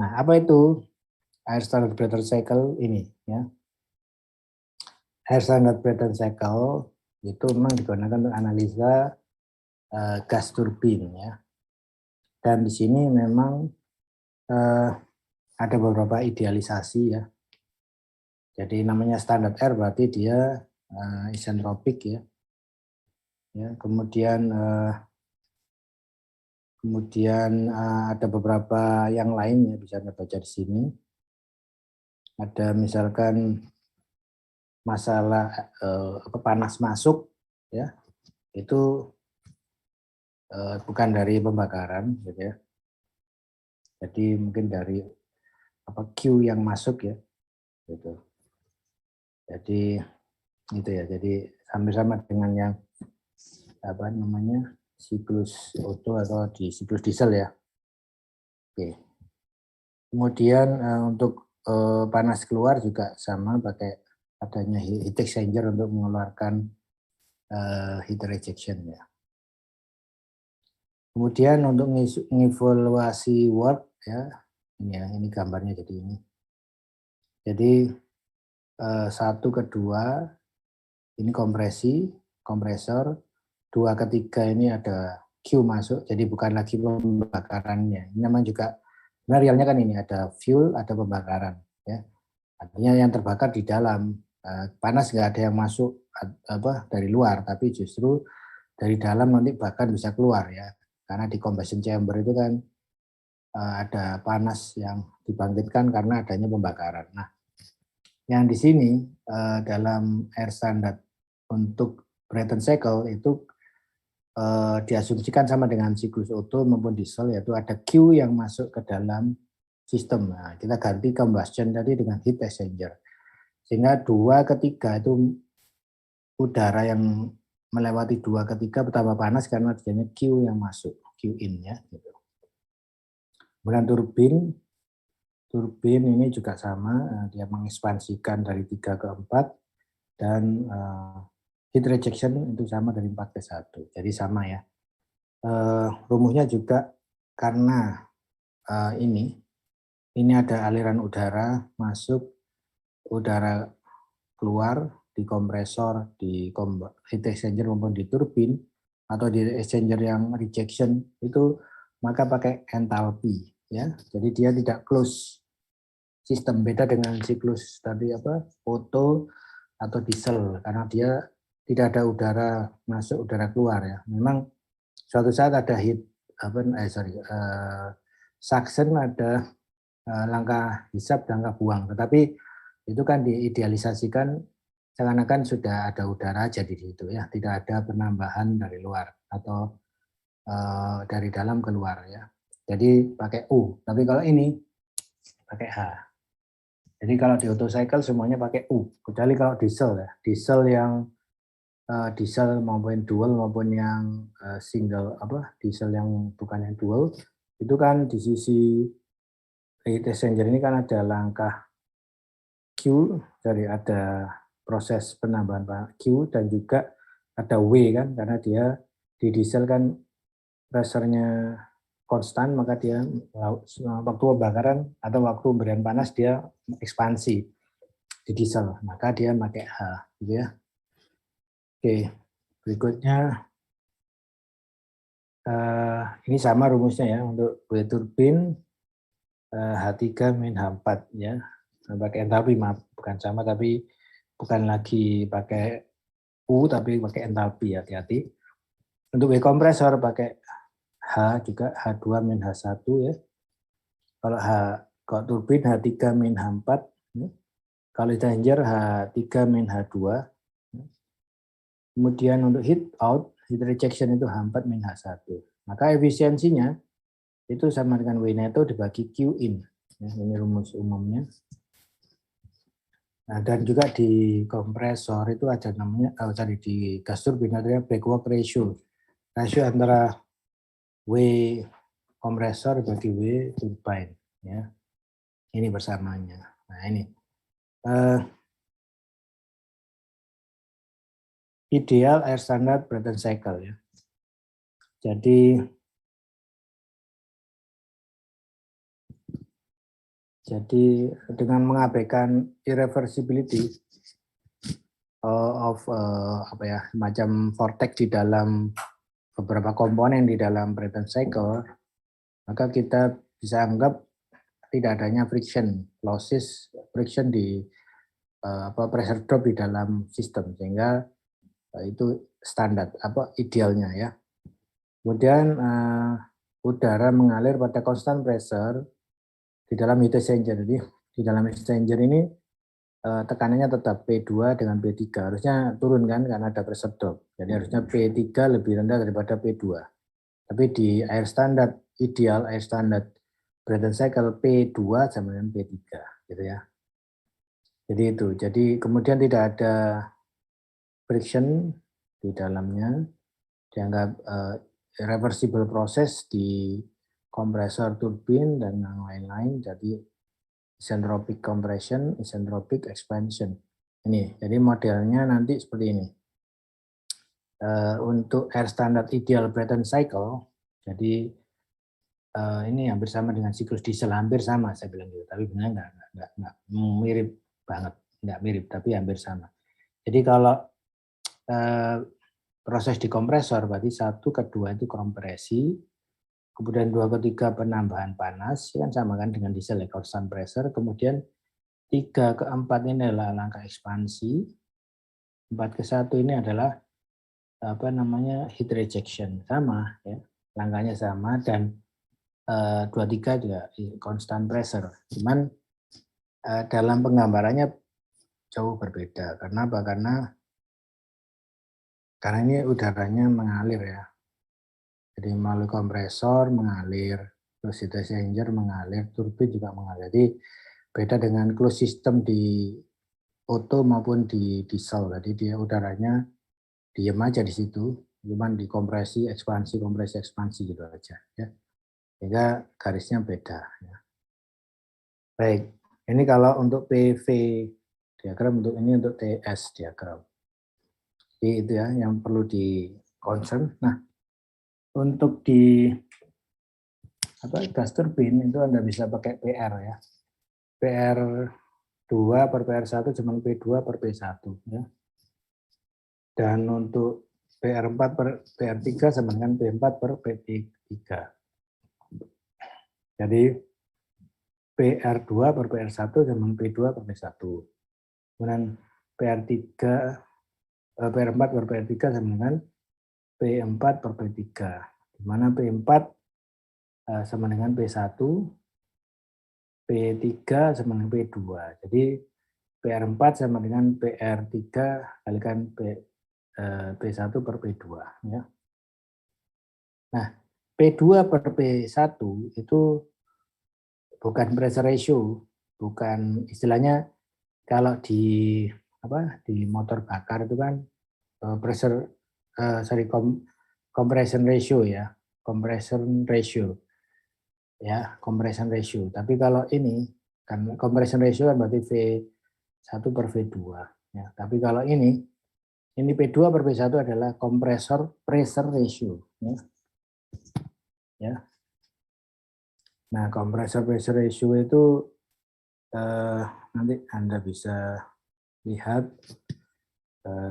Nah, apa itu air standard Brayton cycle ini ya? Air standard Brayton cycle itu memang digunakan untuk analisa gas turbin ya. Dan di sini memang ada beberapa idealisasi ya. Jadi namanya standar air berarti dia isentropik ya. Ya, kemudian ada beberapa yang lain ya, bisa Anda baca di sini. Ada misalkan masalah panas masuk ya, itu bukan dari pembakaran gitu ya. Jadi mungkin dari Q yang masuk ya gitu. Jadi itu ya, jadi hampir sama dengan yang siklus Otto atau di siklus diesel ya. Oke. Kemudian untuk panas keluar juga sama, pakai adanya heat exchanger untuk mengeluarkan heat rejection ya. Kemudian untuk mengevaluasi work ya, ini gambarnya jadi ini. Jadi 1 ke 2 ini kompresor, 2 ke 3 ini ada Q masuk, jadi bukan lagi pembakarannya. Ini namanya juga, realnya kan ini ada fuel, ada pembakaran ya. Artinya yang terbakar di dalam, panas nggak ada yang masuk dari luar, tapi justru dari dalam nanti bahkan bisa keluar ya. Karena di combustion chamber itu kan ada panas yang dibangkitkan karena adanya pembakaran. Nah, yang di sini dalam air standard untuk Brayton cycle itu diasumsikan sama dengan siklus Otto maupun diesel, yaitu ada Q yang masuk ke dalam sistem. Nah, kita ganti combustion tadi dengan heat exchanger. Sehingga 2 ke 3 itu udara yang melewati 2 ke 3 bertambah panas karena adanya Q yang masuk, Q in ya. Gitu. Kemudian turbin ini juga sama, dia mengekspansikan dari 3 ke 4 dan heat rejection itu sama dari 4 ke 1. Jadi sama ya. Rumusnya juga karena ini ada aliran udara masuk, udara keluar di kompresor, di heat exchanger maupun di turbin atau di exchanger yang rejection itu, maka pakai enthalpy ya. Jadi dia tidak close sistem, beda dengan siklus tadi Otto atau diesel, karena dia tidak ada udara masuk, udara keluar ya. Memang suatu saat ada suction, ada langkah hisap, langkah buang, tetapi itu kan diidealisasikan seakan-akan sudah ada udara aja di situ ya, tidak ada penambahan dari luar atau dari dalam keluar ya. Jadi pakai U, tapi kalau ini pakai H. Jadi kalau di Otto cycle semuanya pakai U, kecuali kalau diesel ya. Diesel yang diesel maupun dual maupun yang single, diesel yang bukan yang dual, itu kan di sisi heat exchanger ini kan ada langkah Q, jadi ada proses penambahan Q dan juga ada W kan, karena dia di diesel kan pressure-nya konstan, maka dia waktu pembakaran atau waktu pemberian panas dia ekspansi di diesel, maka dia pakai H gitu ya. Oke, berikutnya ini sama rumusnya ya, untuk W turbin H3 min H4 ya, pakai enthalpy, maaf, bukan sama, tapi bukan lagi pakai U tapi pakai enthalpy, hati-hati. Untuk W kompresor pakai H juga, H2 min H1 ya. Kalau turbin H3 min H4, ya. Kalau exchanger H3 min H2. Ya. Kemudian untuk heat out, heat rejection itu H4 min H1. Maka efisiensinya itu sama dengan W neto dibagi Q in. Ya, ini rumus umumnya. Nah, dan juga di kompresor itu ada namanya, di gas turbin ada back work ratio. Rasio antara W kompresor bagi W turbine. Ya. Ini bersamanya. Nah ini. Ideal air standard Brayton cycle ya. Jadi dengan mengabaikan irreversibility of semacam vortex di dalam beberapa komponen di dalam Brayton cycle, maka kita bisa anggap tidak adanya friction losses, friction di pressure drop di dalam sistem, sehingga itu standar idealnya ya. Kemudian udara mengalir pada constant pressure di dalam heat exchanger. Jadi di dalam heat exchanger ini tekanannya tetap P2 dengan P3. Harusnya turun kan karena ada pressure drop. Jadi harusnya P3 lebih rendah daripada P2. Tapi di air standar, ideal air standar Brayton cycle P2 sama dengan P3 gitu ya. Jadi itu. Jadi kemudian tidak ada friction di dalamnya, dianggap reversible proses di kompresor turbin dan yang lain-lain. Jadi isentropic compression, isentropic expansion. Ini, jadi modelnya nanti seperti ini. Untuk air standard ideal Brayton cycle, jadi ini hampir sama dengan siklus diesel, hampir sama saya bilang gitu. Tapi benar nggak mirip banget, nggak mirip, tapi hampir sama. Jadi kalau proses di kompresor, berarti 1 ke 2 itu kompresi, kemudian 2 ke 3 penambahan panas, kan sama kan dengan diesel ya, constant pressure, kemudian 3 ke 4 ini adalah langkah ekspansi, 4 ke 1 ini adalah heat rejection, sama ya, langkahnya sama, dan 2-3 juga constant pressure. Cuman dalam penggambarannya jauh berbeda. Karena apa? Karena ini udaranya mengalir ya. Jadi melalui kompresor mengalir, terus heat exchanger mengalir, turbin juga mengalir. Jadi beda dengan closed system di Otto maupun di diesel. Jadi dia udaranya diem aja di situ, cuman dikompresi, ekspansi, kompresi, ekspansi gitu aja ya. Sehingga garisnya beda ya. Baik, ini kalau untuk PV diagram, untuk ini untuk TS diagram. Jadi itu ya yang perlu di concern. Nah, untuk di gas turbin itu Anda bisa pakai PR ya. PR2 per PR1 cuma P2 per P1 ya. Dan untuk PR4 per PR3 sama dengan P4 per P3. Jadi PR2 per PR1 sama dengan P2 per P1. Kemudian PR4 per PR3 sama dengan P4 per P3. Di mana P4 sama dengan P1, P3 sama dengan P2. Jadi PR4 sama dengan PR3 kalikan P1 per P2. Ya. Nah, P2 per P1 itu bukan pressure ratio, bukan istilahnya kalau di motor bakar itu kan compression ratio ya, compression ratio. Tapi kalau ini kan compression ratio kan berarti V1 per V2 ya. Tapi kalau ini P2 per P1 adalah compressor pressure ratio ya. Ya. Nah, compressor pressure ratio itu nanti Anda bisa lihat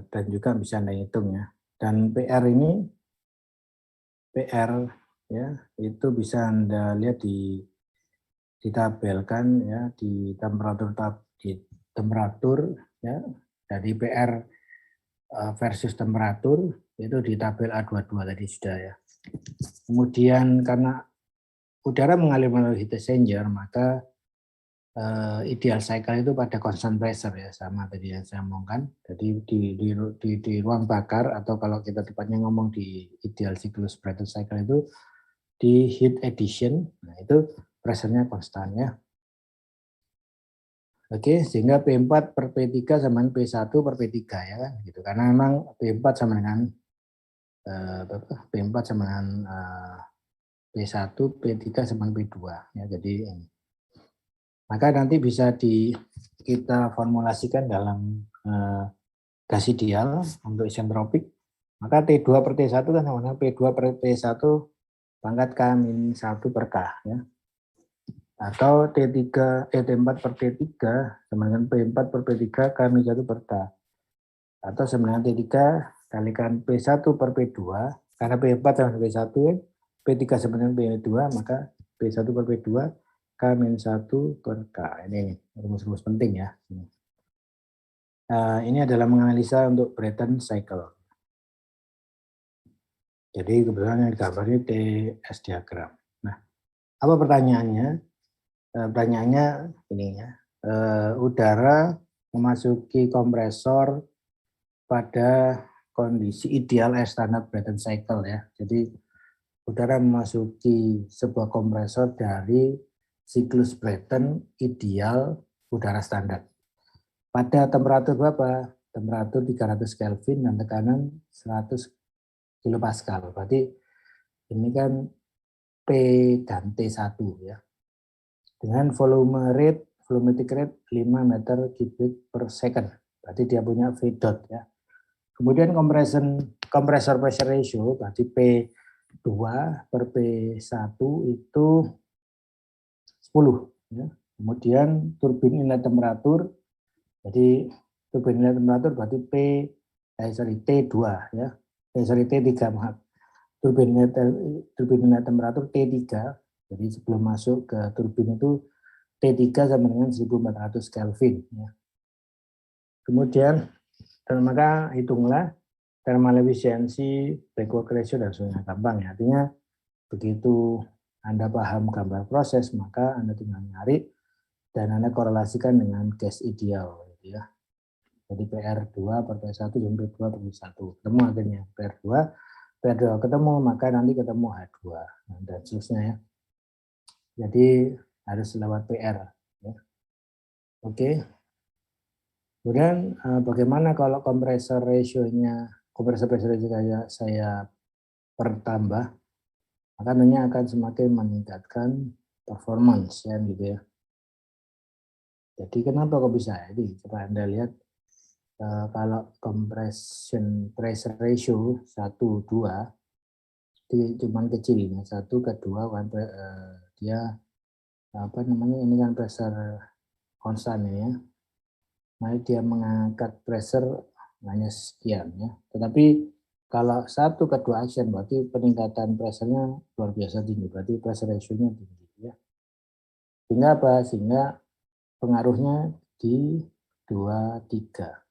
dan juga bisa Anda hitung ya. Dan PR ya itu bisa Anda lihat ditabelkan ya di temperatur ya, dari PR versus temperatur itu di tabel A22 tadi sudah ya. Kemudian karena udara mengalir melalui heat exchanger, maka ideal cycle itu pada constant pressure ya, sama tadi yang saya omongkan. Jadi di ruang bakar, atau kalau kita tepatnya ngomong di ideal cyclus Brayton cycle itu di heat addition, nah itu pressure-nya konstan ya. Oke, sehingga P4 per P3 sama dengan P1 per P3 ya kan gitu. Karena memang P4 sama dengan P4 sama dengan P1, P3 sama dengan P2 ya. Jadi maka nanti bisa kita formulasikan dalam gas ideal untuk isentropik. Maka T2 per T1 kan sama dengan P2 per P1 pangkat K-1 per K ya. Atau T4 per T3 sama dengan P4 per P3 K-1 per K. Atau sama dengan T3 kalikan P1 per P2, karena P4 sama dengan P1, P3 sama dengan P2, maka P1 per P2, K-1 per K. Ini rumus-rumus penting ya. Ini adalah menganalisa untuk Brayton cycle. Jadi kebetulan yang digambar ini TS diagram. Nah, apa pertanyaannya? Pertanyaannya ini ya, udara memasuki kompresor pada kondisi ideal air standard Brayton cycle ya. Jadi udara memasuki sebuah kompresor dari siklus Brayton ideal udara standar. Pada temperatur berapa? Temperatur 300 Kelvin dan tekanan 100 kilopascal. Berarti ini kan P dan T1 ya. Dengan volumetric rate 5 meter kubik per second. Berarti dia punya V dot ya. Kemudian compressor pressure ratio, berarti P2 per P1 itu 10. Ya. Kemudian turbin inlet temperatur, jadi turbin inlet temperatur berarti T2 ya. T3 maaf. Turbin inlet temperatur T3. Jadi sebelum masuk ke turbin itu T3 sama dengan 1400 Kelvin. Ya. Kemudian, dan maka hitunglah thermal efficiency, backward ratio, dan sebagainya. Gampang ya. Artinya begitu Anda paham gambar proses, maka Anda tinggal nyari dan Anda korelasikan dengan gas ideal. Gitu ya. Jadi PR2 per P1 dan P2 per P1. Ketemu akhirnya PR2 ketemu, maka nanti ketemu H2. Dan seterusnya ya. Jadi harus lewat PR. Ya. Oke. Kemudian bagaimana kalau kompresor pressure ratio saya pertambah, maka tentunya akan semakin meningkatkan performance ya gitu ya. Jadi kenapa kok bisa? Jadi coba Anda lihat kalau compression pressure ratio 1, 2 cuman kecil ini 1 ke 2 kan dia apa namanya ini kan pressure konstan ya. Nah, dia mengangkat pressure hanya sekian ya. Tetapi kalau 1 ke 2 action berarti peningkatan pressure-nya luar biasa tinggi. Berarti pressure ratio-nya tinggi ya. Sehingga apa? Sehingga pengaruhnya di 2, 3.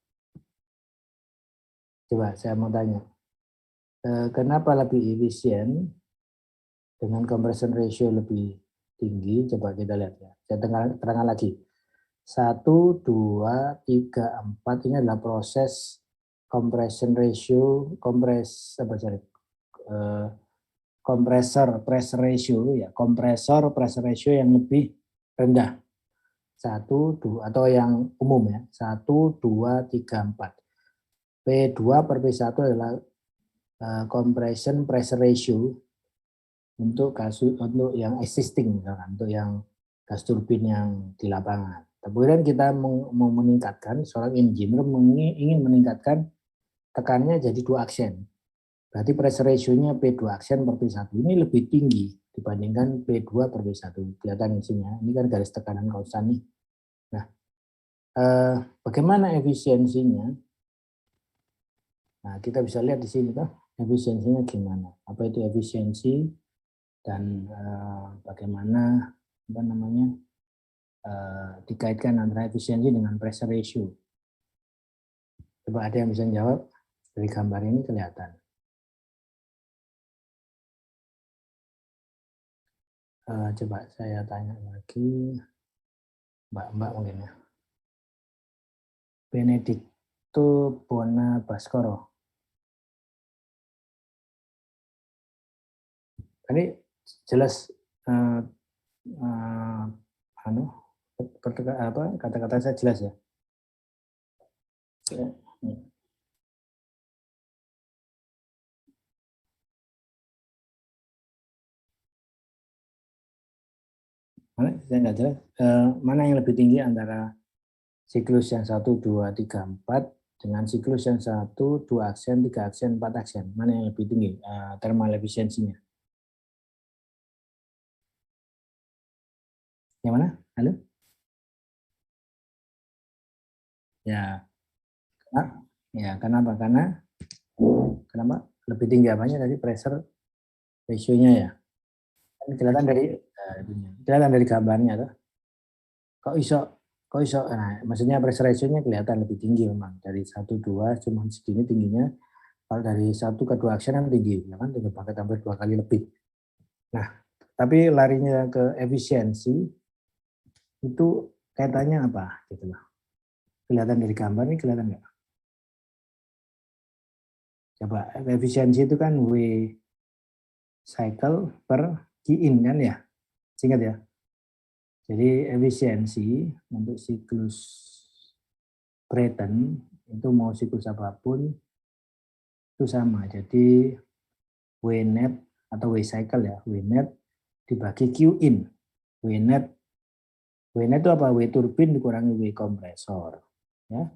Coba saya mau tanya. Kenapa lebih efisien dengan compression ratio lebih tinggi? Coba kita lihat ya. Saya terangkan lagi. 1, 2, 3, 4 ini adalah proses compression ratio, kompresor pressure ratio ya, kompresor pressure ratio yang lebih rendah. 1, 2 atau yang umum ya. 1, 2, 3, 4. P2 per P1 adalah compression pressure ratio untuk yang existing misalkan, untuk yang gas turbin yang di lapangan. Kemudian kita mau meningkatkan, seorang engineer ingin meningkatkan tekanannya jadi 2 aksen. Berarti pressure ratio-nya P2 aksen per P1 ini lebih tinggi dibandingkan P2 per P1. Kelihatan di sini ya, ini kan garis tekanan konstan nih. Nah, bagaimana efisiensinya? Nah, kita bisa lihat di sini kan, efisiensinya gimana? Apa itu efisiensi dan bagaimana apa namanya? Dikaitkan antara efisiensi dengan pressure ratio. Coba ada yang bisa jawab? Dari gambar ini kelihatan. Coba saya tanya lagi, Mbak mungkin ya. Benedicto Bonabaskoro. Ini jelas kata-kata saya jelas ya. Mana saya nggak jelas. Mana yang lebih tinggi antara siklus yang 1, 2, 3, 4 dengan siklus yang 1, 2 aksen, 3 aksen, 4 aksen. Mana yang lebih tinggi thermal efisiensinya? Yang mana? Halo? Ya. Ya, kenapa? Kenapa? Lebih tinggi apanya tadi pressure ratio-nya ya? Kelihatan dari gambarnya tuh. Kok iso nah, maksudnya pressure ratio-nya kelihatan lebih tinggi memang dari 1, 2 cuma segini tingginya. Kalau dari 1 ke 2 aksen kan tinggi, ya kan 3 paket hampir 2 kali lebih. Nah, tapi larinya ke efisiensi itu kaitannya apa gitu loh. Kelihatan dari gambar ini kelihatan nggak? Coba efisiensi itu kan W cycle per Q in kan ya? Singkat ya. Jadi efisiensi untuk siklus Brayton itu mau siklus apapun itu sama. Jadi W net atau W cycle ya, W net dibagi Q in. W net itu apa? W turbin dikurangi W kompresor. Ya.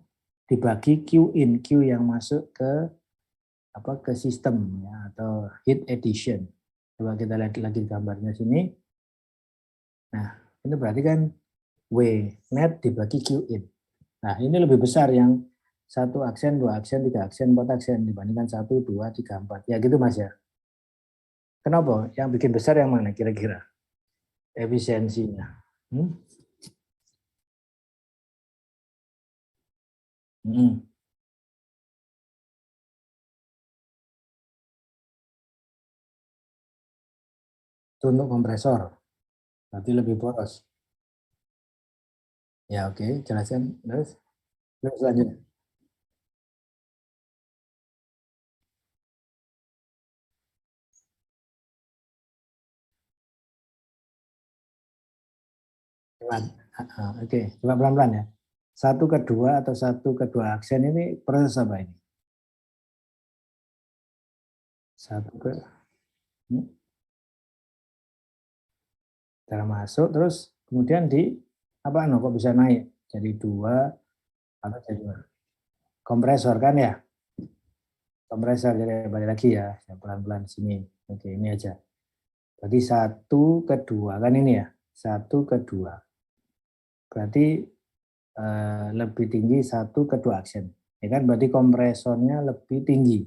Dibagi Q in, Q yang masuk ke sistem ya, atau heat addition. Coba kita lihat lagi gambarnya sini. Nah, ini berarti kan W net dibagi Q in. Nah, ini lebih besar yang 1 aksen, 2 aksen, 3 aksen, 4 aksen dibandingkan 1, 2, 3, 4. Ya gitu Mas ya. Kenapa? Yang bikin besar yang mana kira-kira? Efisiensinya. Itu untuk kompresor. Berarti lebih boros. Ya oke, jelaskan. Terus lanjut. Oke, coba pelan-pelan ya. 1 ke 2 atau 1 ke 2 aksen ini proses apa ini? 1 ke cara masuk, terus kemudian apa kok bisa naik? Jadi 2 atau jadi 2. Kompresor kan ya? Kompresor, jadi balik lagi ya, pelan-pelan sini. Oke, ini aja. Berarti 1 ke 2 kan ini ya? 1 ke 2. Berarti lebih tinggi 1 ke 2 aksen. Ya kan berarti kompresornya lebih tinggi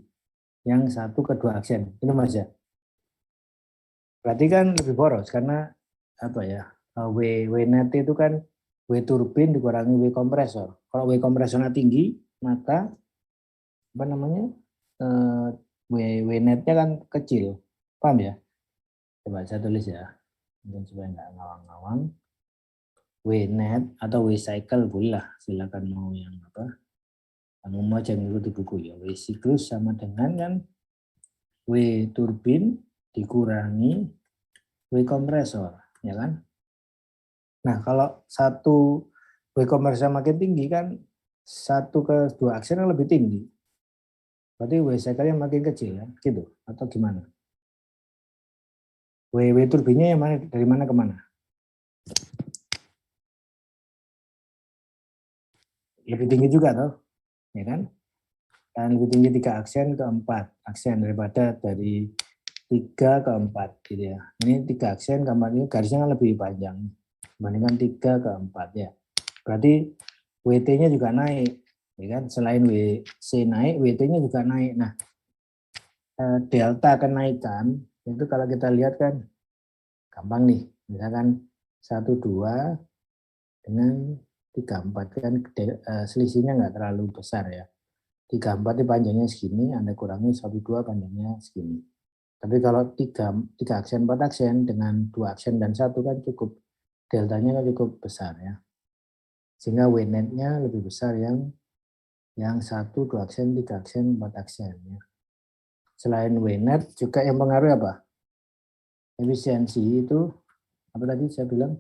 yang 1 ke 2 aksen. Itu Mas ya. Berarti kan lebih boros karena apa ya? W net itu kan W turbin dikurangi W kompresor. Kalau W kompresornya tinggi, maka apa namanya? W netnya kan kecil. Paham ya? Coba saya tulis ya. Mungkin supaya nggak ngawang-ngawang. W net atau W cycle boleh lah, silakan mau yang apa? Kamu aja ngikuti buku ya. W siklus sama dengan kan W turbin dikurangi W kompresor, ya kan? Nah, kalau 1 W kompresor makin tinggi kan 1 ke 2 aksen lebih tinggi. Berarti W cycle-nya makin kecil ya, gitu atau gimana? W turbinnya yang mana, dari mana ke mana? Lebih tinggi juga toh, ya kan? Dan lebih tinggi 3 aksen ke 4 aksen daripada dari 3 ke 4 gitu ya. Ini 3 aksen, gambar ini garisnya kan lebih panjang dibandingkan 3 ke 4 ya. Berarti WT-nya juga naik, ya kan? Selain WC naik, WT-nya juga naik. Nah, delta kenaikan itu kalau kita lihat kan gampang nih, misalkan 1, 2 dengan 3, 4 kan selisihnya nggak terlalu besar ya. 3, 4 ini panjangnya segini, Anda kurangi 1, 2 panjangnya segini. Tapi kalau 3 aksen, 4 aksen dengan 2 aksen dan 1 kan cukup, deltanya kan cukup besar ya. Sehingga W net-nya lebih besar yang 1, 2 aksen, 3 aksen, 4 aksen ya. Selain W net juga yang pengaruh apa? Efisiensi itu apa tadi saya bilang?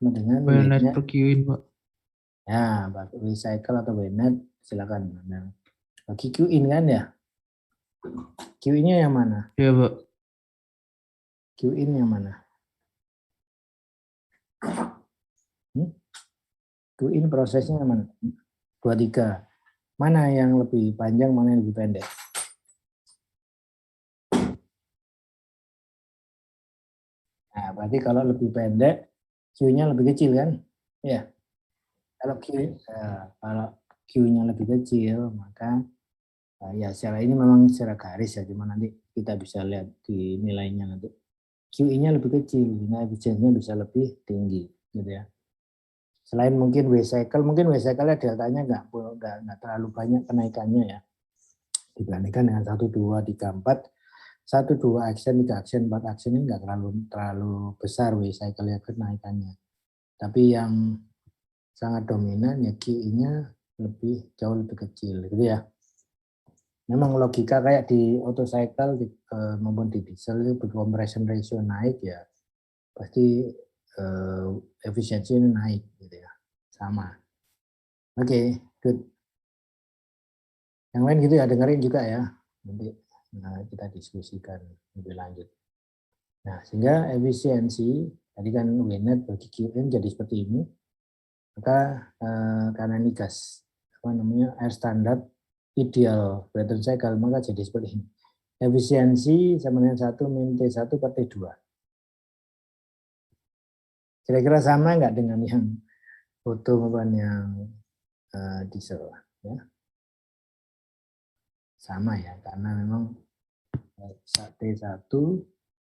sama dengan Bayonet W-nya. per Q-in, Pak. Ya, W-cycle atau W-net silakan. Nah, bagi Q-in kan ya? Q-in-nya yang mana? Iya, Pak. Q-in yang mana? Q-in prosesnya yang mana? 23. Mana yang lebih panjang, mana yang lebih pendek? Nah, berarti kalau lebih pendek, Q-nya lebih kecil kan? Ya. Kalau Q-nya lebih kecil, maka ya secara ini memang secara garis ya, cuma nanti kita bisa lihat di nilainya nanti. Q-nya lebih kecil, sehingga efisiensinya bisa lebih tinggi, gitu ya. Selain mungkin W-cycle-nya deltanya nggak terlalu banyak kenaikannya ya, dibandingkan dengan 1, 2, 3, 4. 1, 2 action, 3 action, 4 action ini nggak terlalu besar W-cycle-nya kenaikannya. Tapi yang sangat dominan ya QI-nya jauh lebih kecil, gitu ya. Memang logika kayak di auto cycle maupun di diesel itu compression ratio naik ya, pasti efisiensinya naik, gitu ya, sama. Oke, good. Yang lain gitu ya, dengerin juga ya, nanti kita diskusikan lebih lanjut. Nah, sehingga efisiensi tadi kan W-net bagi QN jadi seperti ini. Maka karena ini gas air standar ideal Brayton cycle, maka jadi seperti ini. Efisiensi sama dengan 1 min T1 per T2. Kira-kira sama nggak dengan yang foto maupun yang diesel? Ya? Sama ya, karena memang T1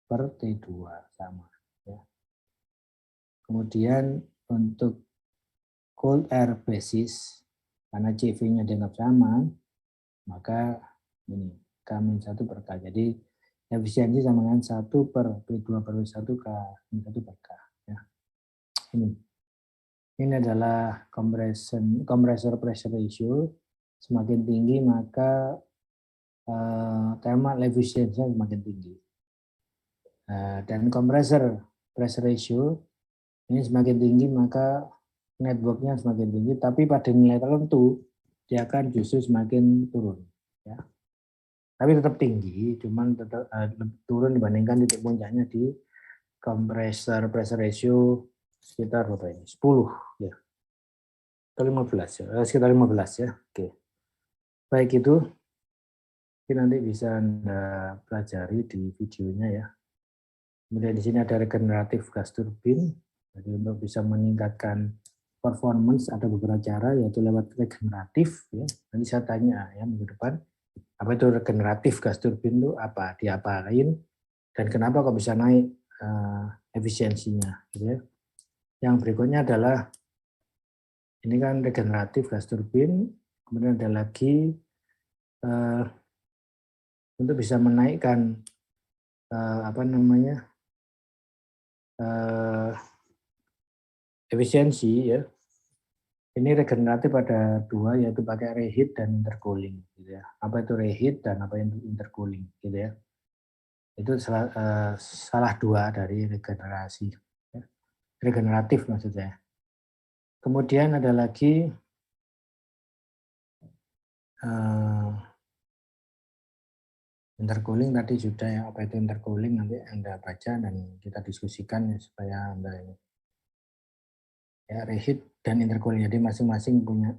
per T2 sama. Ya. Kemudian untuk cold air basis, karena CV-nya dianggap sama, maka ini K-1 per K. Jadi efisiensi sama dengan 1 per P2 per W1 K-1 per K. Ya. Ini adalah compressor pressure ratio. Semakin tinggi maka thermal efficiency semakin tinggi. Dan compressor pressure ratio ini semakin tinggi maka networknya semakin tinggi, tapi pada nilai tertentu dia akan justru semakin turun. Ya. Tapi tetap tinggi, cuman tetap turun dibandingkan titik puncaknya di compressor pressure ratio sekitar berapa ini? 10 ya. Atau 15 ya. Sekitar 15 ya. Oke. Baik itu nanti bisa Anda pelajari di videonya ya. Kemudian di sini ada regeneratif gas turbin. Jadi untuk bisa meningkatkan performance ada beberapa cara yaitu lewat regeneratif ya. Nanti saya tanya ya minggu depan apa itu regeneratif gas turbin itu apa, diapain dan kenapa kok bisa naik efisiensinya gitu ya. Yang berikutnya adalah ini kan regeneratif gas turbin, kemudian ada lagi untuk bisa menaikkan efisiensi ya. Ini regeneratif ada dua, yaitu pakai reheat dan intercooling gitu ya. Apa itu reheat dan apa itu intercooling gitu ya. Itu salah dua dari regenerasi ya. Regeneratif maksudnya. Kemudian ada lagi intercooling tadi sudah ya. Apa itu intercooling nanti Anda baca dan kita diskusikan ya, supaya Anda ini ya, reheat dan intercooling. Jadi masing-masing punya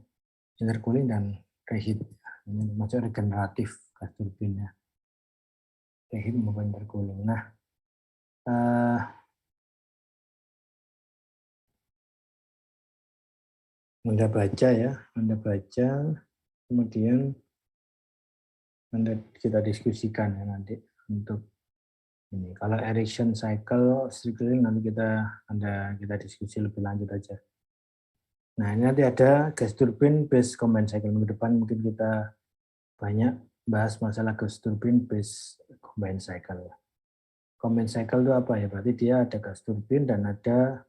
intercooling dan reheat. Ini masuk regeneratif gas turbin ya. Reheat maupun intercooling. Nah, Anda baca ya, kemudian kita diskusikan ya nanti untuk ini. Kalau Ericsson cycle, strictly nanti kita diskusi lebih lanjut aja. Nah, ini nanti ada gas turbin based combined cycle. Minggu depan mungkin kita banyak bahas masalah gas turbin based combined cycle. Combined cycle itu apa ya? Berarti dia ada gas turbin dan ada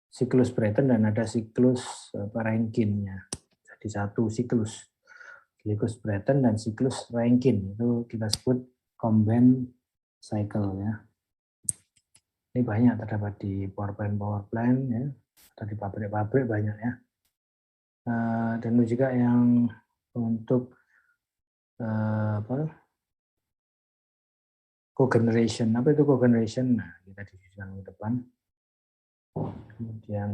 siklus Brayton dan ada siklus Rankine-nya. Jadi satu siklus Brayton dan siklus Rankine itu kita sebut combined cycle ya. Ini banyak terdapat di power plant ya, atau di pabrik-pabrik banyak ya. Dan juga yang untuk cogeneration. Apa itu cogeneration? Nah, kita di ke depan. Kemudian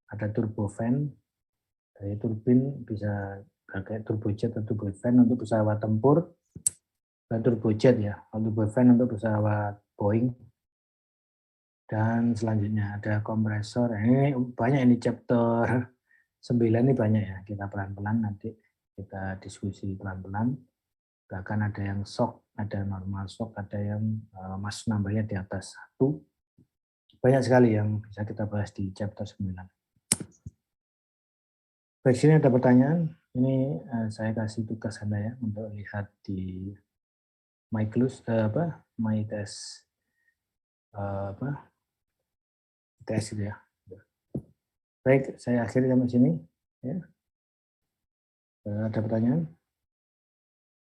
ada turbofan. Dari turbin bisa pakai turbojet atau turbofan untuk pesawat tempur. Dan turbojet ya, turbofan untuk pesawat Boeing. Dan selanjutnya ada kompresor. Ini banyak, ini chapter 9 ini banyak ya. Kita pelan-pelan nanti kita diskusi pelan-pelan. Bahkan ada yang shock, ada normal shock, ada yang mas nambahnya di atas 1. Banyak sekali yang bisa kita bahas di chapter 9. Baik, sini ada pertanyaan. Ini saya kasih tugas Anda ya untuk lihat di my test tes gitu ya. Baik, saya akhiri sampai sini. Ya. Ada pertanyaan?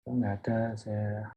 Kalau nggak ada, saya